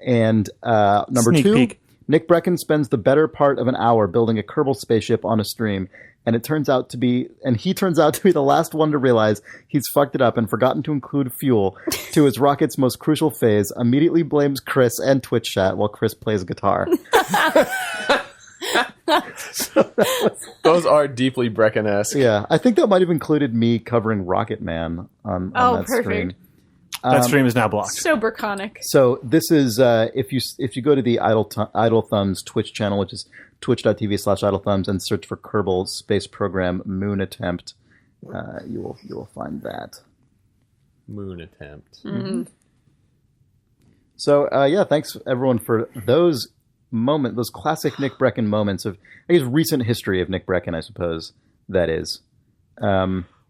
And number Sneak two, peek. Nick Breckon spends the better part of an hour building a Kerbal spaceship on a stream, and he turns out to be the last one to realize he's fucked it up and forgotten to include fuel to his rocket's most crucial phase, immediately blames Chris and Twitch chat while Chris plays guitar. Those are deeply Breckon-esque. Yeah, I think that might have included me covering Rocket Man on that perfect. stream. that stream is now blocked. So Breckonic. So this is if you go to the Idle Thumbs Twitch channel, which is twitch.tv/idlethumbs, and search for Kerbal Space Program Moon Attempt, you will find that. Moon attempt. So yeah, thanks everyone for those classic Nick Breckon moments of I guess recent history of Nick Breckon, I suppose that is.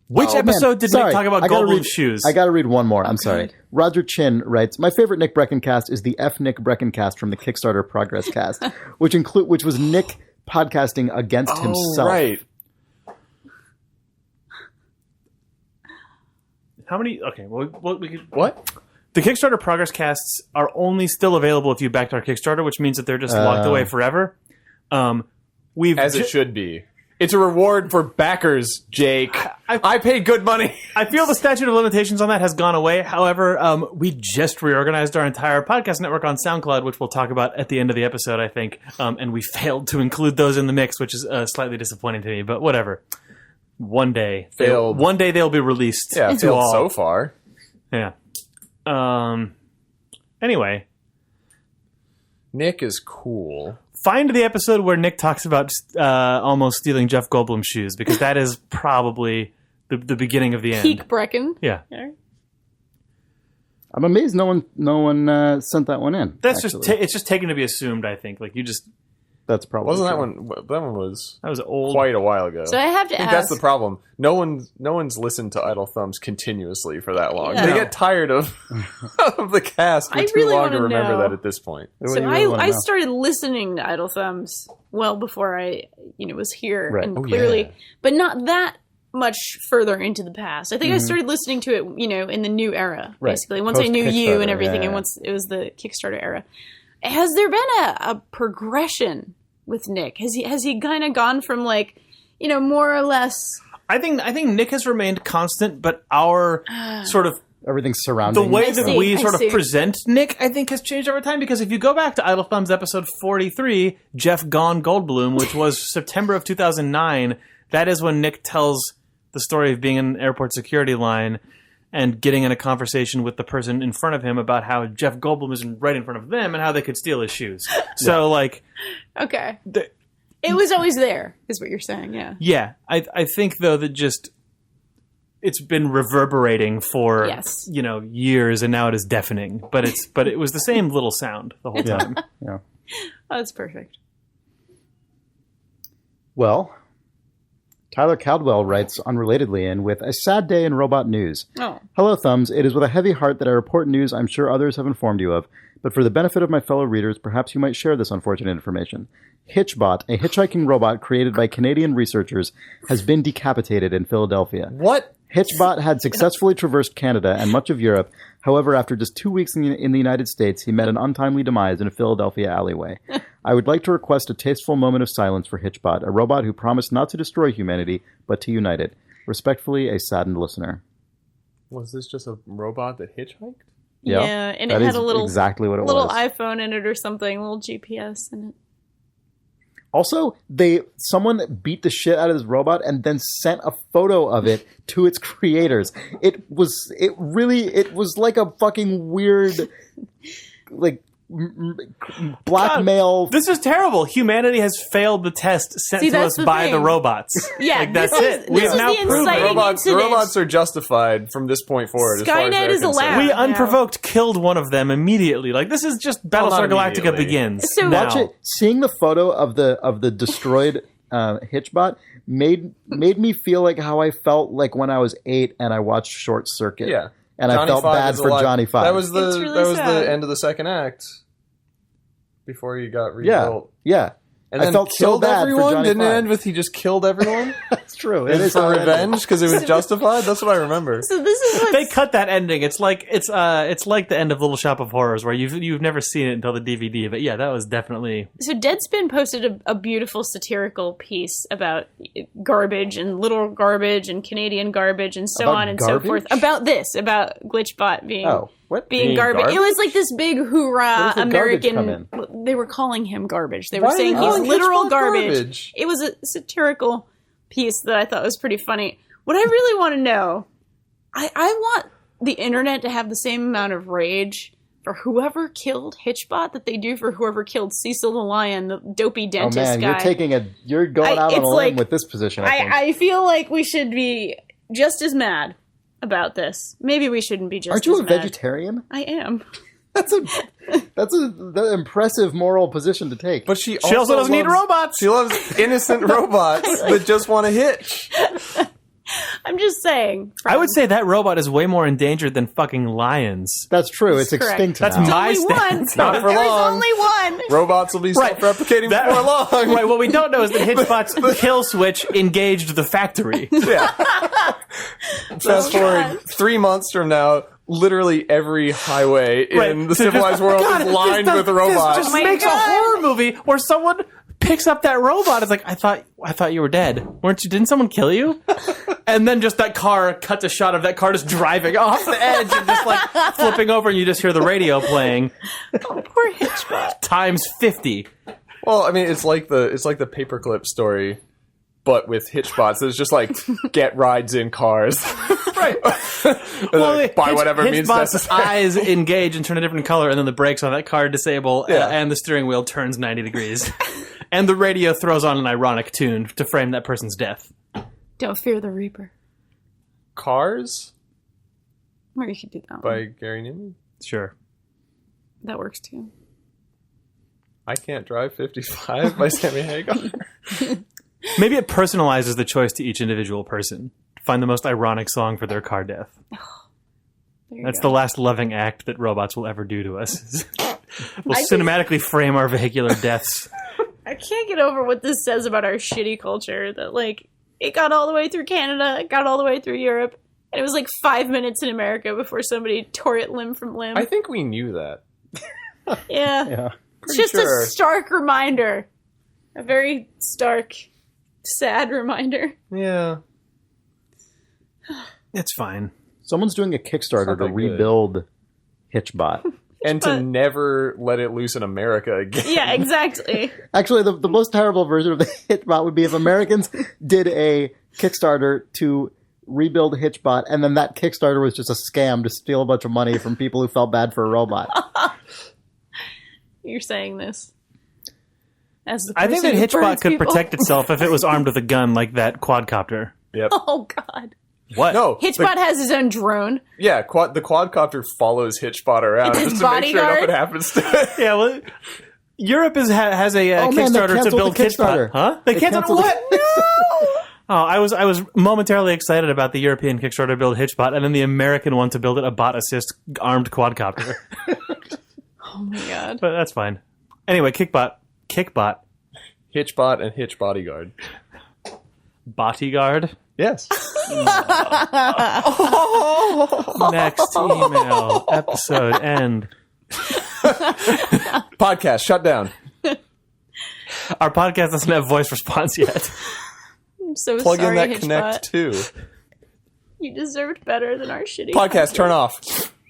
Which episode did Nick talk about Goldblum's shoes? I got to read one more. I'm sorry. Roger Chin writes, "My favorite Nick Breckon cast is the F. Nick Breckon cast from the Kickstarter Progress cast, which was Nick podcasting against himself." Right. How many? Okay, well we could, What? the Kickstarter Progress casts are only still available if you backed our Kickstarter, which means that they're just locked away forever. As it should be. It's a reward for backers, Jake. I paid good money. I feel the statute of limitations on that has gone away. However, we just reorganized our entire podcast network on SoundCloud, which we'll talk about at the end of the episode, I think. And we failed to include those in the mix, which is slightly disappointing to me. But whatever. One day they'll be released. Yeah, to failed all. so far. Yeah. Anyway, Nick is cool. find the episode where Nick talks about almost stealing Jeff Goldblum's shoes, because that is probably the beginning of the end. Peak Breckon. Yeah. I'm amazed no one sent that one in. That's actually. It's just taken to be assumed, I think. Like, you just... That's probably Wasn't true. that one was old. quite a while ago. So I have to I think ask. that's the problem. No one's listened to Idle Thumbs continuously for that long. Yeah. They get tired of the cast for I too really long to wanna remember know. that at this point. So I started listening to Idle Thumbs well before I was here, Right. and Oh, clearly, yeah. but not that much further into the past. I think I started listening to it, in the new era, Right. basically. Once I knew you Post-Kickstarter, and everything, yeah. and once it was the Kickstarter era. Has there been a progression with Nick? Has he kind of gone from more or less? I think Nick has remained constant, but our sort of everything surrounding the way I that see, we I sort see. of present Nick, I think, has changed over time. Because if you go back to Idle Thumbs episode 43, Jeff Gone Goldblum, which was September of 2009, that is when Nick tells the story of being in an airport security line and getting in a conversation with the person in front of him about how Jeff Goldblum is right in front of them and how they could steal his shoes. So, Okay, it was always there, is what you're saying. Yeah. Yeah, I think though that just it's been reverberating for Yes. years, and now it is deafening. But it was the same little sound the whole time. Yeah. Oh, that's perfect. Well, Tyler Caldwell writes unrelatedly in with a sad day in robot news. Oh. Hello, Thumbs. It is with a heavy heart that I report news I'm sure others have informed you of, but for the benefit of my fellow readers, perhaps you might share this unfortunate information. hitchBOT, a hitchhiking robot created by Canadian researchers, has been decapitated in Philadelphia. What? hitchBOT had successfully traversed Canada and much of Europe. However, after just 2 weeks in the United States, he met an untimely demise in a Philadelphia alleyway. I would like to request a tasteful moment of silence for hitchBOT, a robot who promised not to destroy humanity, but to unite it. Respectfully, a saddened listener. Was this just a robot that hitchhiked? Yeah, And that it had is a little exactly what it little was. iPhone in it or something, a little GPS in it. Also, someone beat the shit out of this robot and then sent a photo of it to its creators. It was like a fucking weird, blackmail. God, this is terrible. Humanity has failed the test sent to that's us the by thing. the robots. Yeah, that's this it. is- We this have is now the proved inciting it. The incident. robots are justified from this point forward. as far as Skynet they're is allowed. concerned. We Yeah. unprovoked killed one of them immediately. This is just Battlestar not Galactica immediately. begins. So- now. Watch it. Seeing the photo of the destroyed hitchBOT made me feel like how I felt like when I was 8 and I watched Short Circuit. Yeah. And Johnny I felt Five bad is for alive. Johnny Five. That was It's really sad. the end of the second act. Before he got yeah, rebuilt. yeah. And I then felt so killed bad for everyone? Johnny Didn't it Five. end with he just killed everyone? That's true. It is for revenge because it was justified. That's what I remember. So this is what They cut that ending. It's like the end of Little Shop of Horrors, where you've never seen it until the DVD. But yeah, that was definitely. So Deadspin posted a beautiful satirical piece about garbage and little garbage and Canadian garbage and so About on and garbage? so forth. About glitchbot being what? being garbage. It was like this big hoorah Where's the garbage American. come They were calling him garbage. They were Why are saying they he's calling literal hitchBOT garbage. It was a satirical piece that I thought was pretty funny. What I really want to know, I want the internet to have the same amount of rage for whoever killed hitchBOT that they do for whoever killed Cecil the Lion, the dopey Oh dentist man, guy. you're going out on it's a limb like- with this position. I think. I feel like we should be just as mad about this. Maybe we shouldn't be just Aren't you as a mad. vegetarian? I am. That's an impressive moral position to take. But she also doesn't need loves- robots. She loves innocent robots that just want to hitch. I'm just saying. I would say that robot is way more endangered than fucking lions. That's true. It's Correct. extinct That's now. my Only one. stance. Not for There's long. only one. Robots will be self-replicating That- before long. Right, what we don't know is that hitchBOT's kill switch engaged the factory. Yeah. Fast forward God. 3 months from now, literally every highway in the So civilized just- world God, is lined this with does- robots. This just Oh my makes a God. horror movie where someone picks up that robot. It's like, I thought you were dead. Weren't you? Didn't someone kill you? And then just that car cuts a shot of that car just driving off the edge and just like flipping over, and you just hear the radio playing Oh, poor hitchBOT. times 50. Well, I mean, it's like the paperclip story, but with hitchBOTs. There's just like get rides in cars. Right. Like, buy whatever means hitchBOT's necessary. eyes engage and turn a different color, and then the brakes on that car disable, Yeah. and the steering wheel turns 90 degrees. And the radio throws on an ironic tune to frame that person's death. Don't fear the Reaper. Cars Or you could do that one. by Gary Newman. Sure. That works too. I Can't Drive 55 by Sammy Hagar. Maybe it personalizes the choice to each individual person. Find the most ironic song for their car death. There you That's go. the last loving act that robots will ever do to us. We'll I just- cinematically frame our vehicular deaths. I can't get over what this says about our shitty culture. That, like, it got all the way through Canada, it got all the way through Europe, and it was like 5 minutes in America before somebody tore it limb from limb. I think we knew that. Yeah. Yeah. It's just sure. a stark reminder. A very stark, sad reminder. Yeah. It's fine. Someone's doing a Kickstarter It's not to that good. rebuild hitchBOT. And to But- never let it loose in America again. Yeah, exactly. Actually, the most terrible version of the hitchBOT would be if Americans did a Kickstarter to rebuild hitchBOT, and then that Kickstarter was just a scam to steal a bunch of money from people who felt bad for a robot. You're saying this. As the I think that person who hitchBOT burns could people. protect itself if it was armed with a gun like that quadcopter. Yep. Oh, God. What? No. hitchBOT has his own drone. Yeah, the quadcopter follows hitchBOT around It's his just to make sure bodyguard? nothing happens to it. Yeah, well, Europe has a Oh, man, they Kickstarter to canceled build the Kickstarter. hitchBOT. Huh? They canceled canceled what? the No! Oh, I was momentarily excited about the European Kickstarter to build hitchBOT, and then the American one to build it a bot assist armed quadcopter. Oh, my God. But that's fine. Anyway, Kickbot, hitchBOT and Hitch Bodyguard. bodyguard. Yes. Next email, episode end. Podcast shut down. Our podcast doesn't have voice response yet. I'm so Plug sorry, in that hitchBOT. Connect too. You deserved better than our shitty Podcast turn off.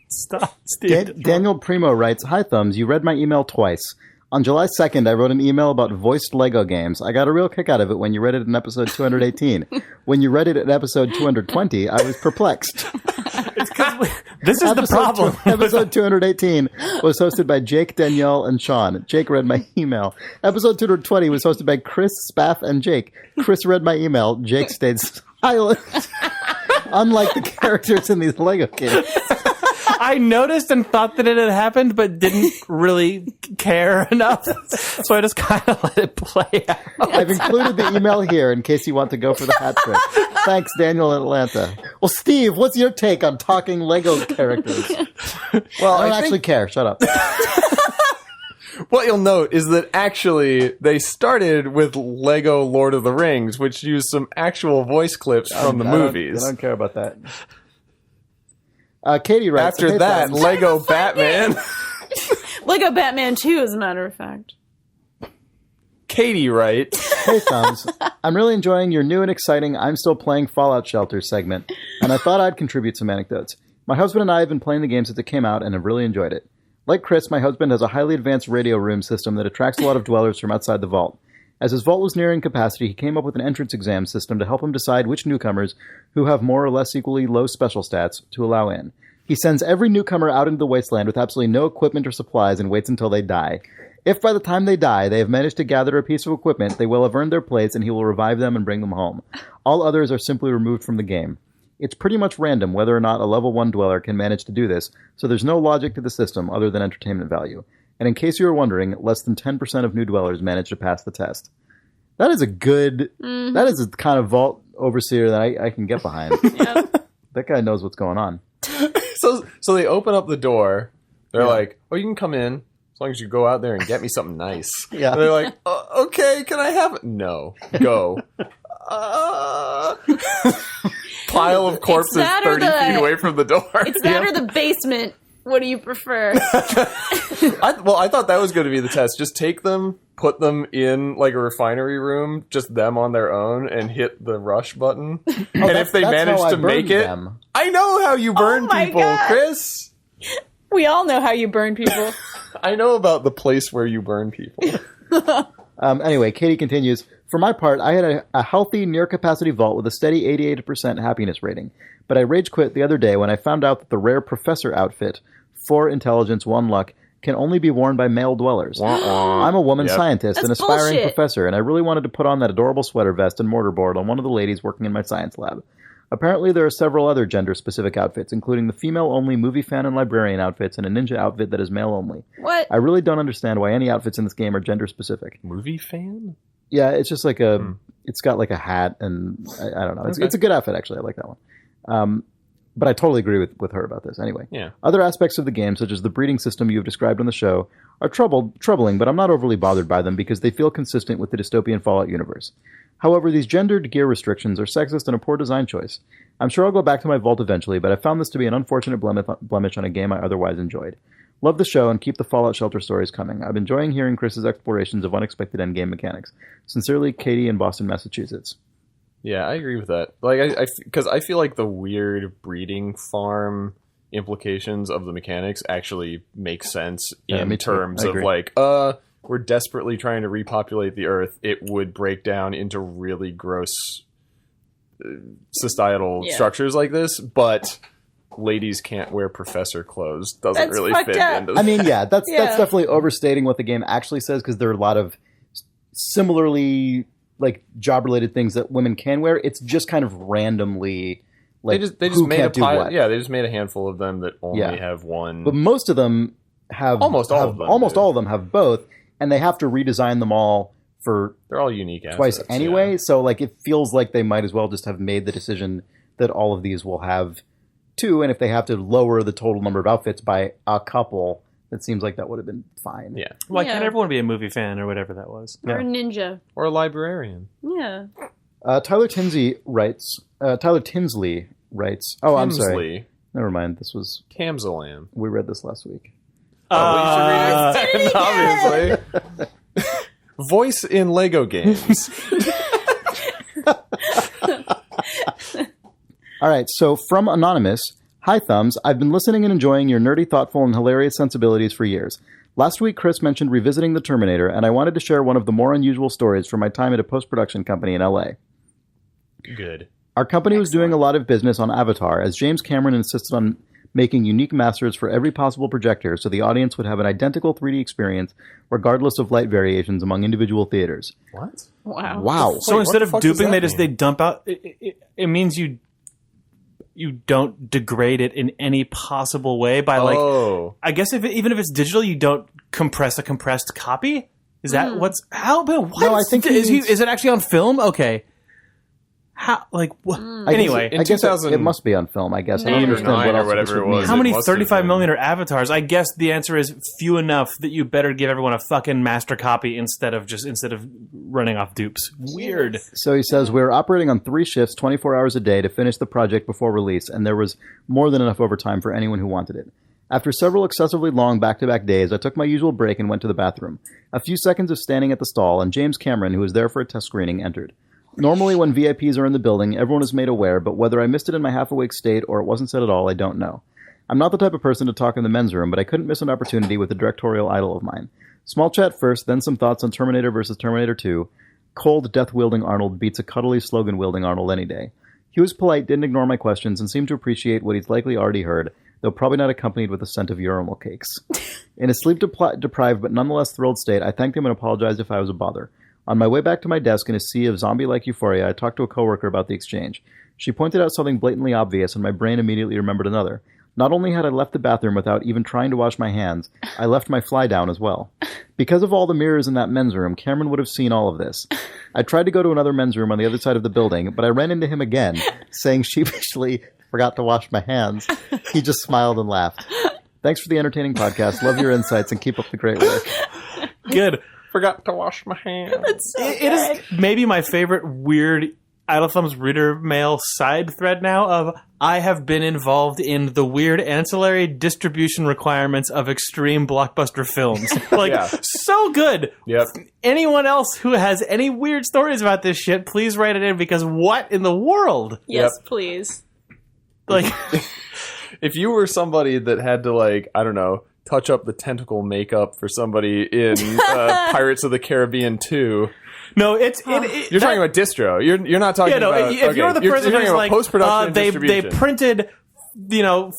Stop, Steve. Daniel Primo writes, "Hi Thumbs, you read my email twice. On July 2nd, I wrote an email about voiced Lego games. I got a real kick out of it when you read it in episode 218. When you read it in episode 220, I was perplexed. This is the problem. Episode 218 was hosted by Jake, Danielle, and Sean. Jake read my email. Episode 220 was hosted by Chris, Spaff, and Jake. Chris read my email. Jake stayed silent. Unlike the characters in these Lego games. I noticed and thought that it had happened, but didn't really care enough. So I just kind of let it play out. I've included the email here in case you want to go for the hat trick. Thanks, Daniel in Atlanta. Well, Steve, what's your take on talking Lego characters? Well, I don't I actually think care. Shut up. what you'll note is that actually they started with Lego Lord of the Rings, which used some actual voice clips from the movies. I don't care about that. Katie writes, After "Hey, that, Thumbs." Lego Batman. Lego Batman 2, as a matter of fact. Katie writes, Hey Thumbs, I'm really enjoying your new and exciting I'm Still Playing Fallout Shelter segment, and I thought I'd contribute some anecdotes. My husband and I have been playing the game since it came out and have really enjoyed it. Like Chris, my husband has a highly advanced radio room system that attracts a lot of dwellers from outside the vault. As his vault was nearing capacity, he came up with an entrance exam system to help him decide which newcomers, who have more or less equally low special stats, to allow in. He sends every newcomer out into the wasteland with absolutely no equipment or supplies and waits until they die. If by the time they die, they have managed to gather a piece of equipment, they will have earned their place and he will revive them and bring them home. All others are simply removed from the game. It's pretty much random whether or not a level 1 dweller can manage to do this, so there's no logic to the system other than entertainment value. And in case you were wondering, less than 10% of new dwellers manage to pass the test. That is a good... That is a kind of vault overseer that I can get behind. Yep. That guy knows what's going on. So they open up the door. They're like, "Oh, you can come in as long as you go out there and get me something nice." Yeah. And they're like, "Okay, can I have it?" No, go. Pile of corpses that or 30 feet the- away from the door. It's that or the basement. What do you prefer? I thought that was going to be the test. Just take them, put them in like a refinery room, just them on their own, and hit the rush button. And if they manage to make it, I know how you burn my people, God. Chris. We all know how you burn people. I know about the place where you burn people. Anyway, Katie continues, for my part, I had a healthy near-capacity vault with a steady 88% happiness rating, but I rage quit the other day when I found out that the rare professor outfit, 4 intelligence, 1 luck, can only be worn by male dwellers. I'm a woman scientist, an aspiring bullshit. professor, and I really wanted to put on that adorable sweater vest and mortarboard on one of the ladies working in my science lab. Apparently there are several other gender-specific outfits, including the female-only movie fan and librarian outfits and a ninja outfit that is male-only. What? I really don't understand why any outfits in this game are gender-specific. Movie fan? Yeah, it's just like it's got like a hat and I don't know. It's a good outfit, actually. I like that one. But I totally agree with her about this. Anyway, Yeah. other aspects of the game, such as the breeding system you have described on the show, are troubling, but I'm not overly bothered by them because they feel consistent with the dystopian Fallout universe. However, these gendered gear restrictions are sexist and a poor design choice. I'm sure I'll go back to my vault eventually, but I found this to be an unfortunate blemish on a game I otherwise enjoyed. Love the show and keep the Fallout Shelter stories coming. I'm enjoying hearing Chris's explorations of unexpected endgame mechanics. Sincerely, Katie in Boston, Massachusetts. Yeah, I agree with that. Like, because I feel like the weird breeding farm implications of the mechanics actually make sense in me too. terms I of agree. like, we're desperately trying to repopulate the Earth. It would break down into really gross societal structures like this, but ladies can't wear professor clothes. Doesn't That's really fucked fit up. into. I mean, yeah, that's Yeah. definitely overstating what the game actually says because there are a lot of similarly like job-related things that women can wear. It's just kind of randomly like they just who made can't a do pile. what. Yeah, they just made a handful of them that only Yeah. have one. But most of them have Almost all of them do. all of them have both, and they have to redesign them all for They're all unique twice assets, anyway. yeah. So like it feels like they might as well just have made the decision that all of these will have 2, and if they have to lower the total number of outfits by a couple, it seems like that would have been fine. Yeah. Why Yeah. can't everyone be a movie fan or whatever that was? Or a ninja. Or a librarian. Yeah. Tyler Tinsley writes. Oh, I'm sorry. Tinsley. Never mind. This was Kamzalam. we read this last week. Oh, well, you should read it. Obviously. Voice in Lego games. All right. So from Anonymous, hi Thumbs. I've been listening and enjoying your nerdy, thoughtful, and hilarious sensibilities for years. Last week, Chris mentioned revisiting The Terminator, and I wanted to share one of the more unusual stories from my time at a post-production company in LA. Good. Our company was doing a lot of business on Avatar, as James Cameron insisted on making unique masters for every possible projector so the audience would have an identical 3D experience regardless of light variations among individual theaters. What? Wow. Wow. So instead of what the fuck duping, does that they mean? dump out. It means you don't degrade it in any possible way by like. Oh. I guess even if it's digital, you don't compress a compressed copy. Is that what's how? But what? No, I think he means- is it actually on film? Okay. How like what? Anyway, I guess 2000 it must be on film, I guess. I don't 9 or understand 9 what or else whatever this would it was. mean. how many must have 35 been. millimeter avatars? I guess the answer is few enough that you better give everyone a fucking master copy instead of running off dupes. Weird. So he says, we were operating on 3 shifts, 24 hours a day to finish the project before release, and there was more than enough overtime for anyone who wanted it. After several excessively long back-to-back days, I took my usual break and went to the bathroom. A few seconds of standing at the stall, and James Cameron, who was there for a test screening, entered. Normally, when VIPs are in the building, everyone is made aware, but whether I missed it in my half-awake state or it wasn't said at all, I don't know. I'm not the type of person to talk in the men's room, but I couldn't miss an opportunity with a directorial idol of mine. Small chat first, then some thoughts on Terminator vs. Terminator 2. Cold, death-wielding Arnold beats a cuddly, slogan-wielding Arnold any day. He was polite, didn't ignore my questions, and seemed to appreciate what he's likely already heard, though probably not accompanied with a scent of urinal cakes. In a sleep-deprived but nonetheless thrilled state, I thanked him and apologized if I was a bother. On my way back to my desk in a sea of zombie-like euphoria, I talked to a coworker about the exchange. She pointed out something blatantly obvious, and my brain immediately remembered another. Not only had I left the bathroom without even trying to wash my hands, I left my fly down as well. Because of all the mirrors in that men's room, Cameron would have seen all of this. I tried to go to another men's room on the other side of the building, but I ran into him again, saying sheepishly, "Forgot to wash my hands." He just smiled and laughed. Thanks for the entertaining podcast. Love your insights and keep up the great work. Good. Forgot to wash my hands. That's so It is maybe my favorite weird Idle Thumbs reader mail side thread now of I have been involved in the weird ancillary distribution requirements of extreme blockbuster films. Like, Yeah. so good. Yep. Anyone else who has any weird stories about this shit, please write it in, because what in the world? Yes, Yep. please. Like, If you were somebody that had to, like, I don't know, touch up the tentacle makeup for somebody in Pirates of the Caribbean 2... no, You're talking about distro. You're not talking about... if you're the person you're who's talking like, about post-production and they distribution. printed,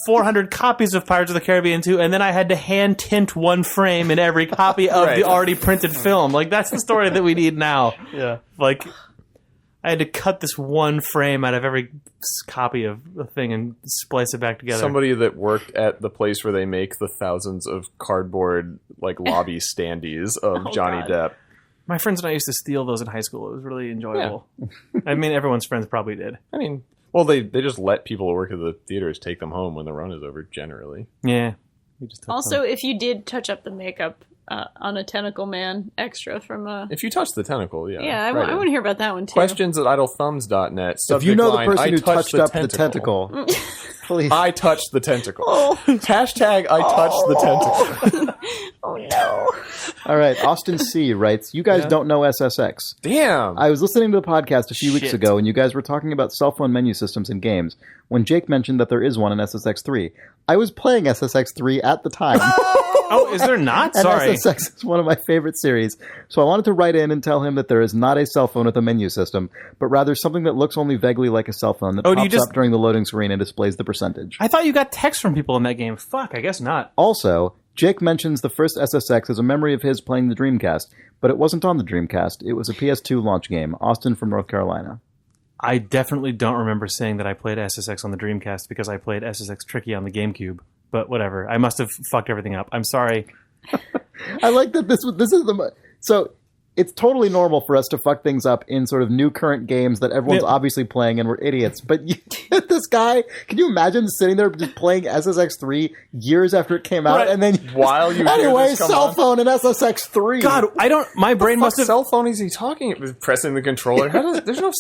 400 copies of Pirates of the Caribbean 2, and then I had to hand tint one frame in every copy of Right. the already printed film. Like, that's the story that we need now. Yeah. Like, I had to cut this one frame out of every copy of the thing and splice it back together. Somebody that worked at the place where they make the thousands of cardboard, like, lobby standees of Oh, Johnny God. Depp. My friends and I used to steal those in high school. It was really enjoyable. I mean, everyone's friends probably did. I mean, well, they just let people who work at the theaters take them home when the run is over, generally. Yeah. We just took Also, them. if you did touch up the makeup on a Tentacle Man extra from If you touch the tentacle, yeah. Yeah, I right want to hear about that one too. Questions at idlethumbs.net. If you know the person I who touched up the tentacle. tentacle, please. I touched the tentacle. Oh. Hashtag I touched the tentacle. Oh no. All right, Austin C. writes, "You guys don't know SSX. Damn. I was listening to the podcast a few weeks Shit. ago, and you guys were talking about cell phone menu systems in games, when Jake mentioned that there is one in SSX3. I was playing SSX3 at the time, Oh, is there not? and Sorry. SSX is one of my favorite series, so I wanted to write in and tell him that there is not a cell phone with a menu system, but rather something that looks only vaguely like a cell phone that Oh, do you pops just- up during the loading screen and displays the percentage. I thought you got text from people in that game. Fuck, I guess not. Also, Jake mentions the first SSX as a memory of his playing the Dreamcast, but it wasn't on the Dreamcast. It was a PS2 launch game. Austin from North Carolina. I definitely don't remember saying that I played SSX on the Dreamcast because I played SSX Tricky on the GameCube. But whatever. I must have fucked everything up. I'm sorry. I like that this is the... So, it's totally normal for us to fuck things up in sort of new current games that everyone's Yeah. obviously playing and we're idiots. But this guy, can you imagine sitting there just playing SSX3 years after it came out Right. and then... While you hear Anyway, this come cell on. phone and SSX3. God, I don't... My brain must have... cell phone is he talking? Pressing the controller. How does there's no?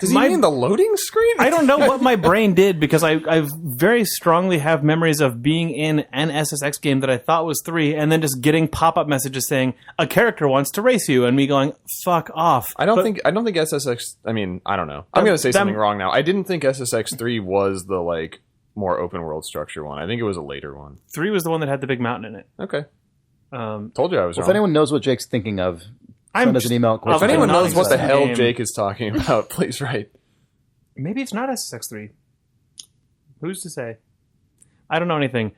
Does he My- mean the loading screen? I don't know what my brain did because I very strongly have memories of being in an SSX game that I thought was 3 and then just getting pop-up messages saying a character wants to race you and me going, fuck off. I don't But- think SSX. I mean, I don't know. I'm going to say something wrong now. I didn't think SSX3 was the like more open world structure one. I think it was a later one. 3 was the one that had the big mountain in it. Okay, Um, told you I was If wrong. anyone knows what Jake's thinking of, I'm send us an email. If If anyone not knows what the excited. hell Game. Jake is talking about, please write. Maybe it's not SSX3. Who's to say? I don't know anything.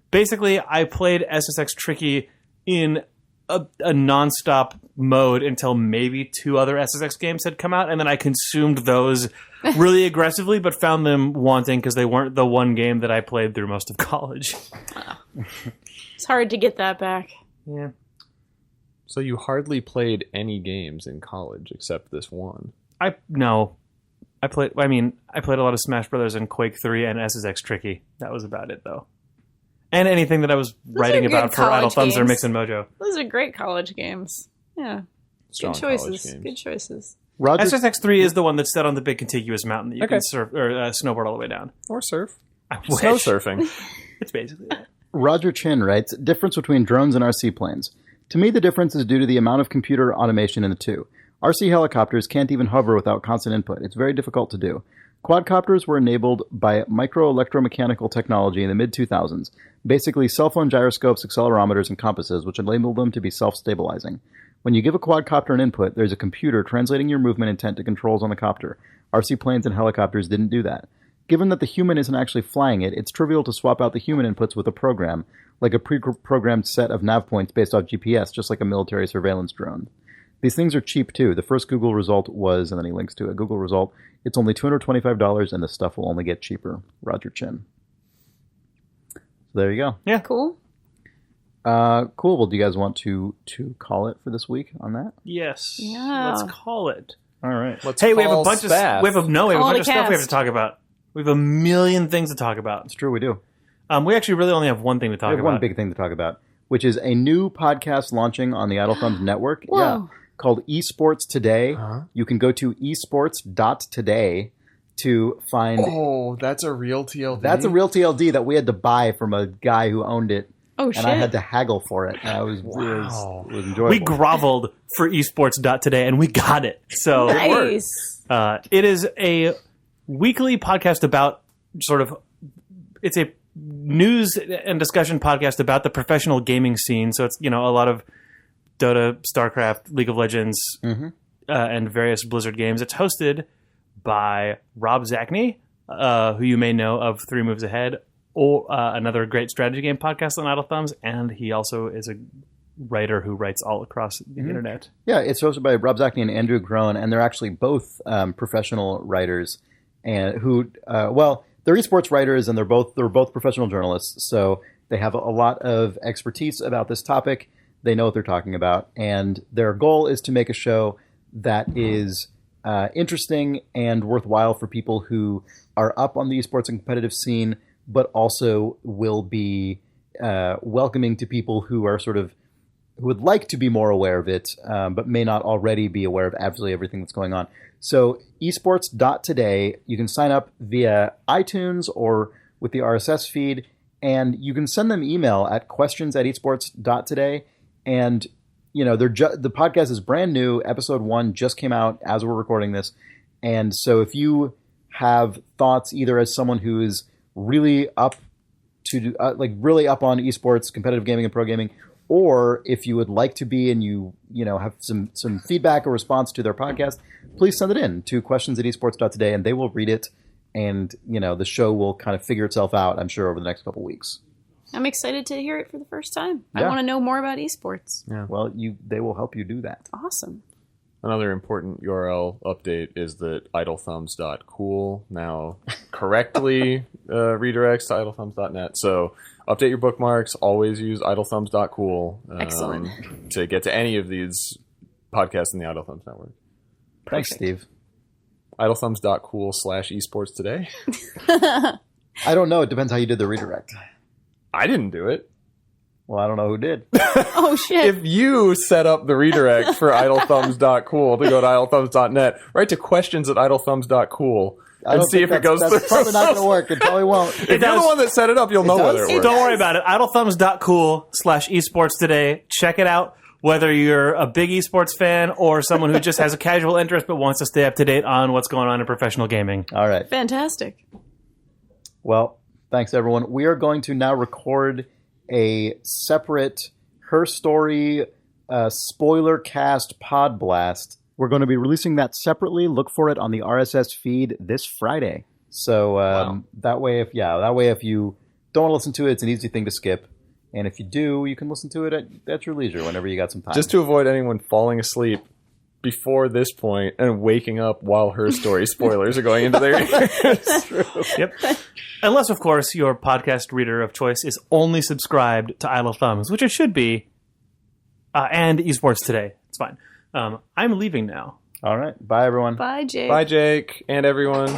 Basically, I played SSX Tricky in a non-stop mode until maybe 2 other SSX games had come out, and then I consumed those really aggressively, but found them wanting because they weren't the one game that I played through most of college. It's hard to get that back. Yeah. So you hardly played any games in college except this one. I played a lot of Smash Brothers and Quake 3 and SSX Tricky. That was about it, though. And anything that I was writing good about for Idle college Thumbs or games. Mix and Mojo. Those are great college games. Yeah. Strong Good college choices. games. Good choices. Roger, SSX3 is the one that's set on the big contiguous mountain that you Okay. can surf or snowboard all the way down. Or surf. I Snow wish. surfing. It's basically that. Roger Chin writes, difference between drones and RC planes. To me, the difference is due to the amount of computer automation in the two. RC helicopters can't even hover without constant input. It's very difficult to do. Quadcopters were enabled by micro-electromechanical technology in the mid-2000s, basically cell phone gyroscopes, accelerometers, and compasses, which enabled them to be self-stabilizing. When you give a quadcopter an input, there's a computer translating your movement intent to controls on the copter. RC planes and helicopters didn't do that. Given that the human isn't actually flying it, it's trivial to swap out the human inputs with a program, like a pre-programmed set of nav points based off GPS, just like a military surveillance drone. These things are cheap, too. The first Google result was, and then he links to a Google result, it's only $225, and the stuff will only get cheaper. Roger Chin. there you go. Yeah. Cool. Cool. Well, do you guys want to call it for this week on that? Yes. Yeah. Let's call it. All right. Let's Hey, we have a call bunch Spaff. of stuff we have to cast. talk about. We have a million things to talk about. It's true, we do. We actually really only have one thing to talk We have about. one big thing to talk about, which is a new podcast launching on the Idle Thumbs network. Whoa. Yeah, called Esports Today. Huh? You can go to esports.today to find. Oh, that's a real TLD. That's a real TLD that we had to buy from a guy who owned it, Oh, shit. and I had to haggle for it. And it was enjoyable. We groveled for esports.today and we got it. So Nice. it is a weekly podcast about it's a news and discussion podcast about the professional gaming scene. So it's, a lot of Dota, StarCraft, League of Legends, and various Blizzard games. It's hosted by Rob Zachney, who you may know of 3 Moves Ahead, or another great strategy game podcast on Idle Thumbs, and he also is a writer who writes all across the internet. Yeah, it's hosted by Rob Zachney and Andrew Groen, and they're actually both professional writers, and who, they're esports writers, and they're both professional journalists. So they have a lot of expertise about this topic. They know what they're talking about, and their goal is to make a show that is interesting and worthwhile for people who are up on the esports and competitive scene, but also will be welcoming to people who are who would like to be more aware of it, but may not already be aware of absolutely everything that's going on. So esports.today, you can sign up via iTunes or with the RSS feed, and you can send them email at questions@esports.today. And, the podcast is brand new. Episode 1 just came out as we're recording this. And so if you have thoughts, either as someone who is really up to really up on esports, competitive gaming, and pro gaming, or if you would like to be and you have some feedback or response to their podcast, please send it in to questions@esports.today, and they will read it, and the show will kind of figure itself out, I'm sure, over the next couple weeks. I'm excited to hear it for the first time. I Yeah. want to know more about esports. Yeah. Well, they will help you do that. Awesome. Another important URL update is that idlethumbs.cool now correctly redirects to idlethumbs.net. So update your bookmarks. Always use idlethumbs.cool Excellent. to get to any of these podcasts in the Idle Thumbs network. Thanks, Perfect. Steve. idlethumbs.cool/esports today. I don't know. It depends how you did the redirect. I didn't do it. Well, I don't know who did. Oh, shit. If you set up the redirect for idlethumbs.cool to go to idlethumbs.net, write to questions@idlethumbs.cool and see if it goes through. That's probably not going to work. It probably won't. If you're the one that set it up, you'll know does. whether it works. Don't worry about it. idlethumbs.cool/esports today. Check it out. Whether you're a big esports fan or someone who just has a casual interest but wants to stay up to date on what's going on in professional gaming. All right. Fantastic. Well, thanks, everyone. We are going to now record a separate Her Story spoiler cast pod blast. We're going to be releasing that separately. Look for it on the RSS feed this Friday. So that way, if you don't want to listen to it, it's an easy thing to skip. And if you do, you can listen to it at your leisure whenever you got some time. Just to avoid anyone falling asleep before this point and waking up while Her Story spoilers are going into their ears. Yep. Unless, of course, your podcast reader of choice is only subscribed to Idle Thumbs, which it should be, and Esports Today. It's fine. I'm leaving now. All right. Bye, everyone. Bye, Jake. Bye, Jake, and everyone.